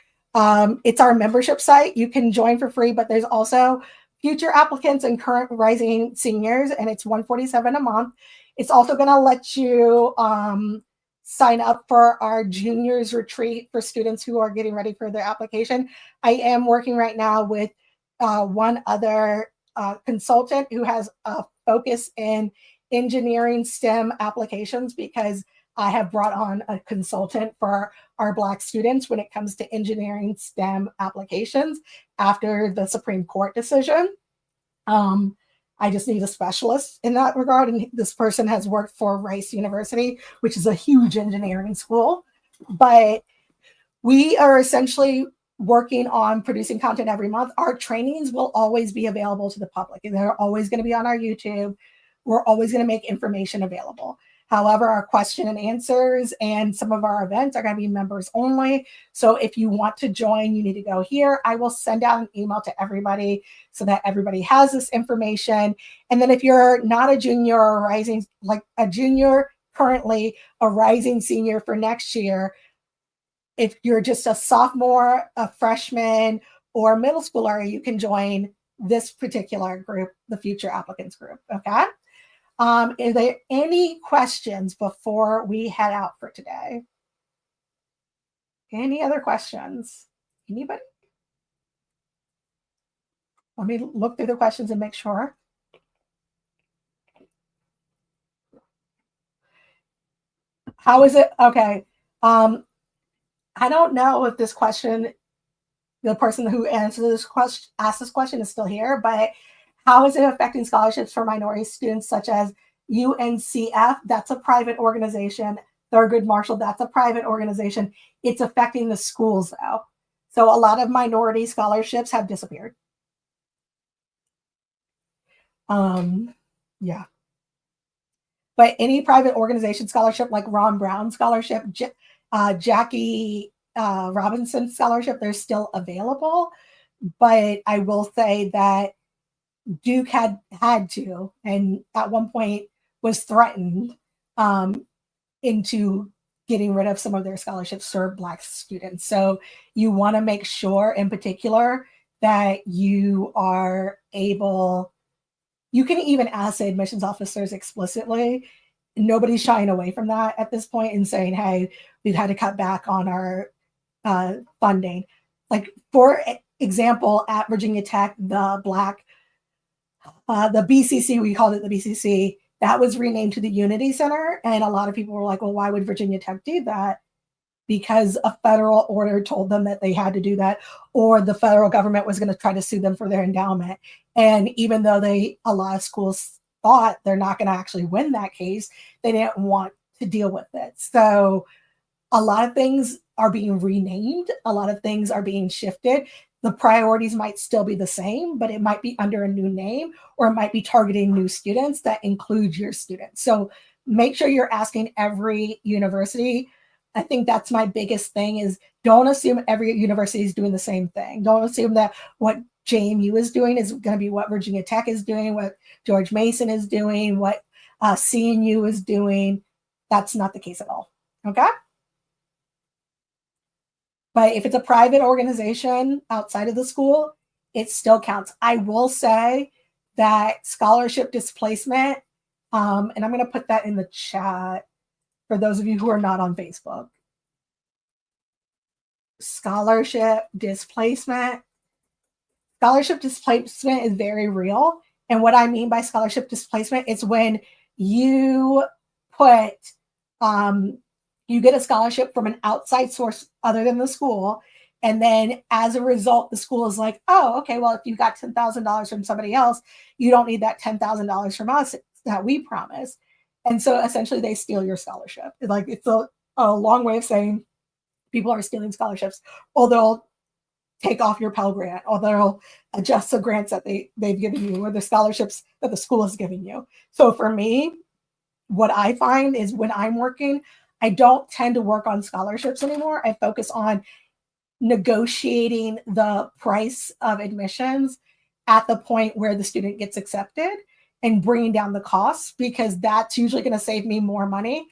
it's our membership site. You can join for free, but there's also future applicants and current rising seniors, and it's $147 a month. It's also going to let you sign up for our juniors retreat for students who are getting ready for their application. I am working right now with one other consultant who has a focus in engineering STEM applications, because I have brought on a consultant for our Black students when it comes to engineering STEM applications after the Supreme Court decision. I just need a specialist in that regard. And this person has worked for Rice University, which is a huge engineering school. But we are essentially working on producing content every month. Our trainings will always be available to the public, and they're always going to be on our YouTube. We're always going to make information available. However, our question and answers and some of our events are going to be members only. So if you want to join, you need to go here. I will send out an email to everybody so that everybody has this information. And then if you're not a junior or rising, like a junior currently, a rising senior for next year, if you're just a sophomore, a freshman, or a middle schooler, you can join this particular group, the Future Applicants group. Okay. Are there any questions before we head out for today? Any other questions? Anybody? Let me look through the questions and make sure. How is it? Okay. I don't know if this question, the person who answered this question, asked this question, is still here, but how is it affecting scholarships for minority students such as UNCF? That's a private organization. Thurgood Marshall, that's a private organization. It's affecting the schools though. So a lot of minority scholarships have disappeared. Yeah. But any private organization scholarship, like Ron Brown scholarship, Jackie Robinson scholarship, they're still available. But I will say that Duke had to, and at one point was threatened into getting rid of some of their scholarships for Black students. So you want to make sure in particular that you are able, you can even ask the admissions officers explicitly. Nobody's shying away from that at this point and saying, hey, we've had to cut back on our funding. Like, for example, at Virginia Tech, the BCC, we called it the BCC, that was renamed to the Unity Center. And a lot of people were like, well, why would Virginia Tech do that? Because a federal order told them that they had to do that, or the federal government was going to try to sue them for their endowment. And even though a lot of schools thought they're not going to actually win that case, they didn't want to deal with it. So a lot of things are being renamed. A lot of things are being shifted. The priorities might still be the same, but it might be under a new name, or it might be targeting new students that include your students. So make sure you're asking every university. I think that's my biggest thing, is don't assume every university is doing the same thing. Don't assume that what JMU is doing is going to be what Virginia Tech is doing, what George Mason is doing, what CNU is doing. That's not the case at all. Okay? But if it's a private organization outside of the school, it still counts. I will say that scholarship displacement, and I'm going to put that in the chat for those of you who are not on Facebook. Scholarship displacement. Scholarship displacement is very real. And what I mean by scholarship displacement is when you put, you get a scholarship from an outside source other than the school. And then as a result, the school is like, oh, okay, well, if you got $10,000 from somebody else, you don't need that $10,000 from us that we promised. And so essentially they steal your scholarship. Like it's a long way of saying people are stealing scholarships, or they'll take off your Pell Grant, or they'll adjust the grants that they've given you, or the scholarships that the school is giving you. So for me, what I find is when I'm working, I don't tend to work on scholarships anymore. I focus on negotiating the price of admissions at the point where the student gets accepted and bringing down the costs, because that's usually going to save me more money.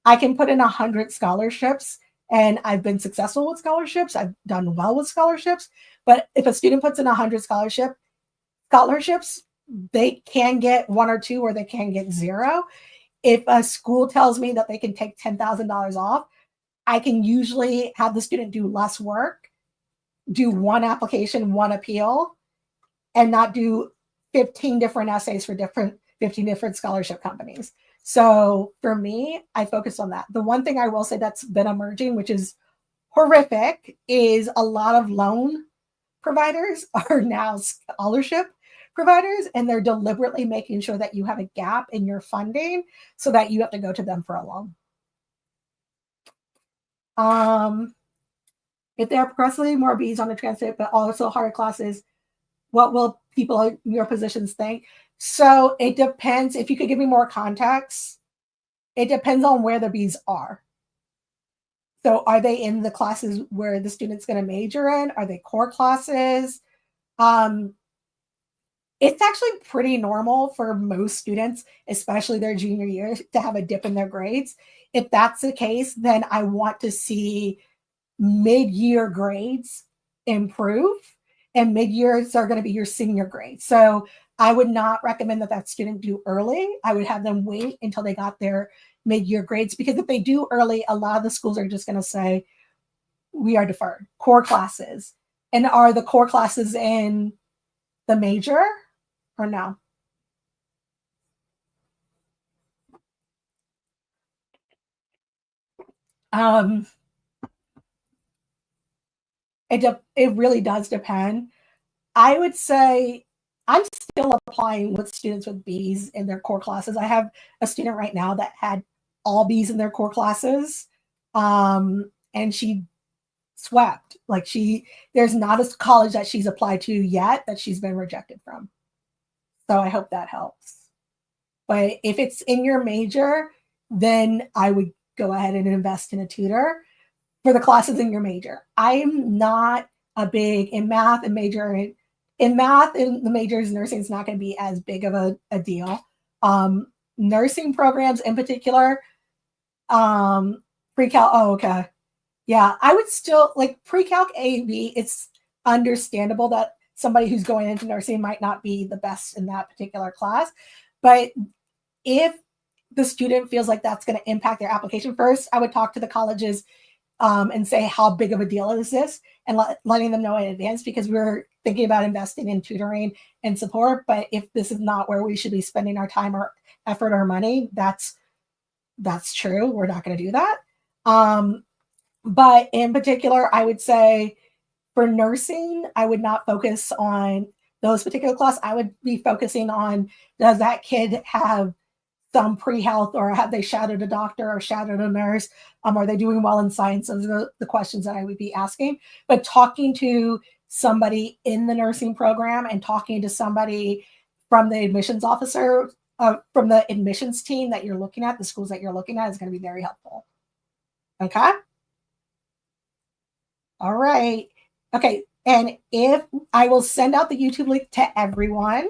I can put in 100 scholarships, and I've been successful with scholarships. I've done well with scholarships. But if a student puts in 100 scholarships, they can get 1 or 2, or they can get 0. If a school tells me that they can take $10,000 off, I can usually have the student do less work, do 1 application, 1 appeal, and not do 15 different essays for 15 different scholarship companies. So for me, I focus on that. The one thing I will say that's been emerging, which is horrific, is a lot of loan providers are now scholarship providers, and they're deliberately making sure that you have a gap in your funding so that you have to go to them for a loan. If there are progressively more Bs on the transcript, but also harder classes, what will people in your positions think? So it depends. If you could give me more context, it depends on where the Bs are. So are they in the classes where the student's going to major in? Are they core classes? It's actually pretty normal for most students, especially their junior year, to have a dip in their grades. If that's the case, then I want to see mid-year grades improve, and mid-years are going to be your senior grades. So I would not recommend that student do early. I would have them wait until they got their mid-year grades, because if they do early, a lot of the schools are just going to say, we are deferred. Core classes. And are the core classes in the major or no? It really does depend. I would say I'm still applying with students with Bs in their core classes. I have a student right now that had all Bs in their core classes, and she swept. Like there's not a college that she's applied to yet that she's been rejected from. So I hope that helps. But if it's in your major, then I would go ahead and invest in a tutor for the classes in your major. I'm not a big in math and major in math, in the majors, nursing is not going to be as big of a deal. Nursing programs in particular, pre-calc. Oh, okay. Yeah, I would still like pre-calc A/B. It's understandable that somebody who's going into nursing might not be the best in that particular class. But if the student feels like that's going to impact their application, first, I would talk to the colleges and say, how big of a deal is this? And letting them know in advance, because we're thinking about investing in tutoring and support. But if this is not where we should be spending our time or effort or money, that's true. We're not going to do that. But in particular, I would say for nursing, I would not focus on those particular classes. I would be focusing on, does that kid have some pre-health, or have they shadowed a doctor or shadowed a nurse? Are they doing well in science? Those are the questions that I would be asking. But talking to somebody in the nursing program and talking to somebody from the admissions officer, from the admissions team that you're looking at, the schools that you're looking at, is going to be very helpful. Okay? All right. Okay. And if I will send out the YouTube link to everyone,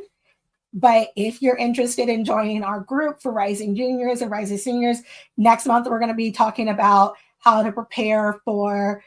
but if you're interested in joining our group for Rising Juniors and Rising Seniors, next month we're going to be talking about how to prepare for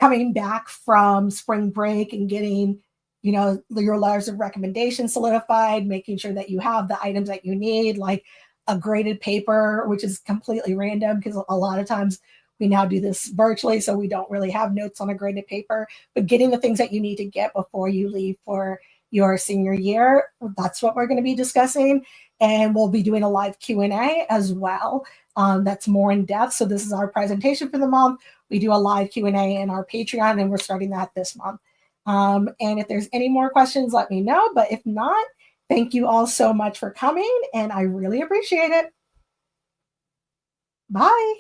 coming back from spring break and getting, your letters of recommendation solidified, making sure that you have the items that you need, like a graded paper, which is completely random because a lot of times we now do this virtually, so we don't really have notes on a graded paper, but getting the things that you need to get before you leave for your senior year, that's what we're going to be discussing. And we'll be doing a live Q&A as well. That's more in depth. So this is our presentation for the month. We do a live Q&A in our Patreon, and we're starting that this month. And if there's any more questions, let me know. But if not, thank you all so much for coming, and I really appreciate it. Bye.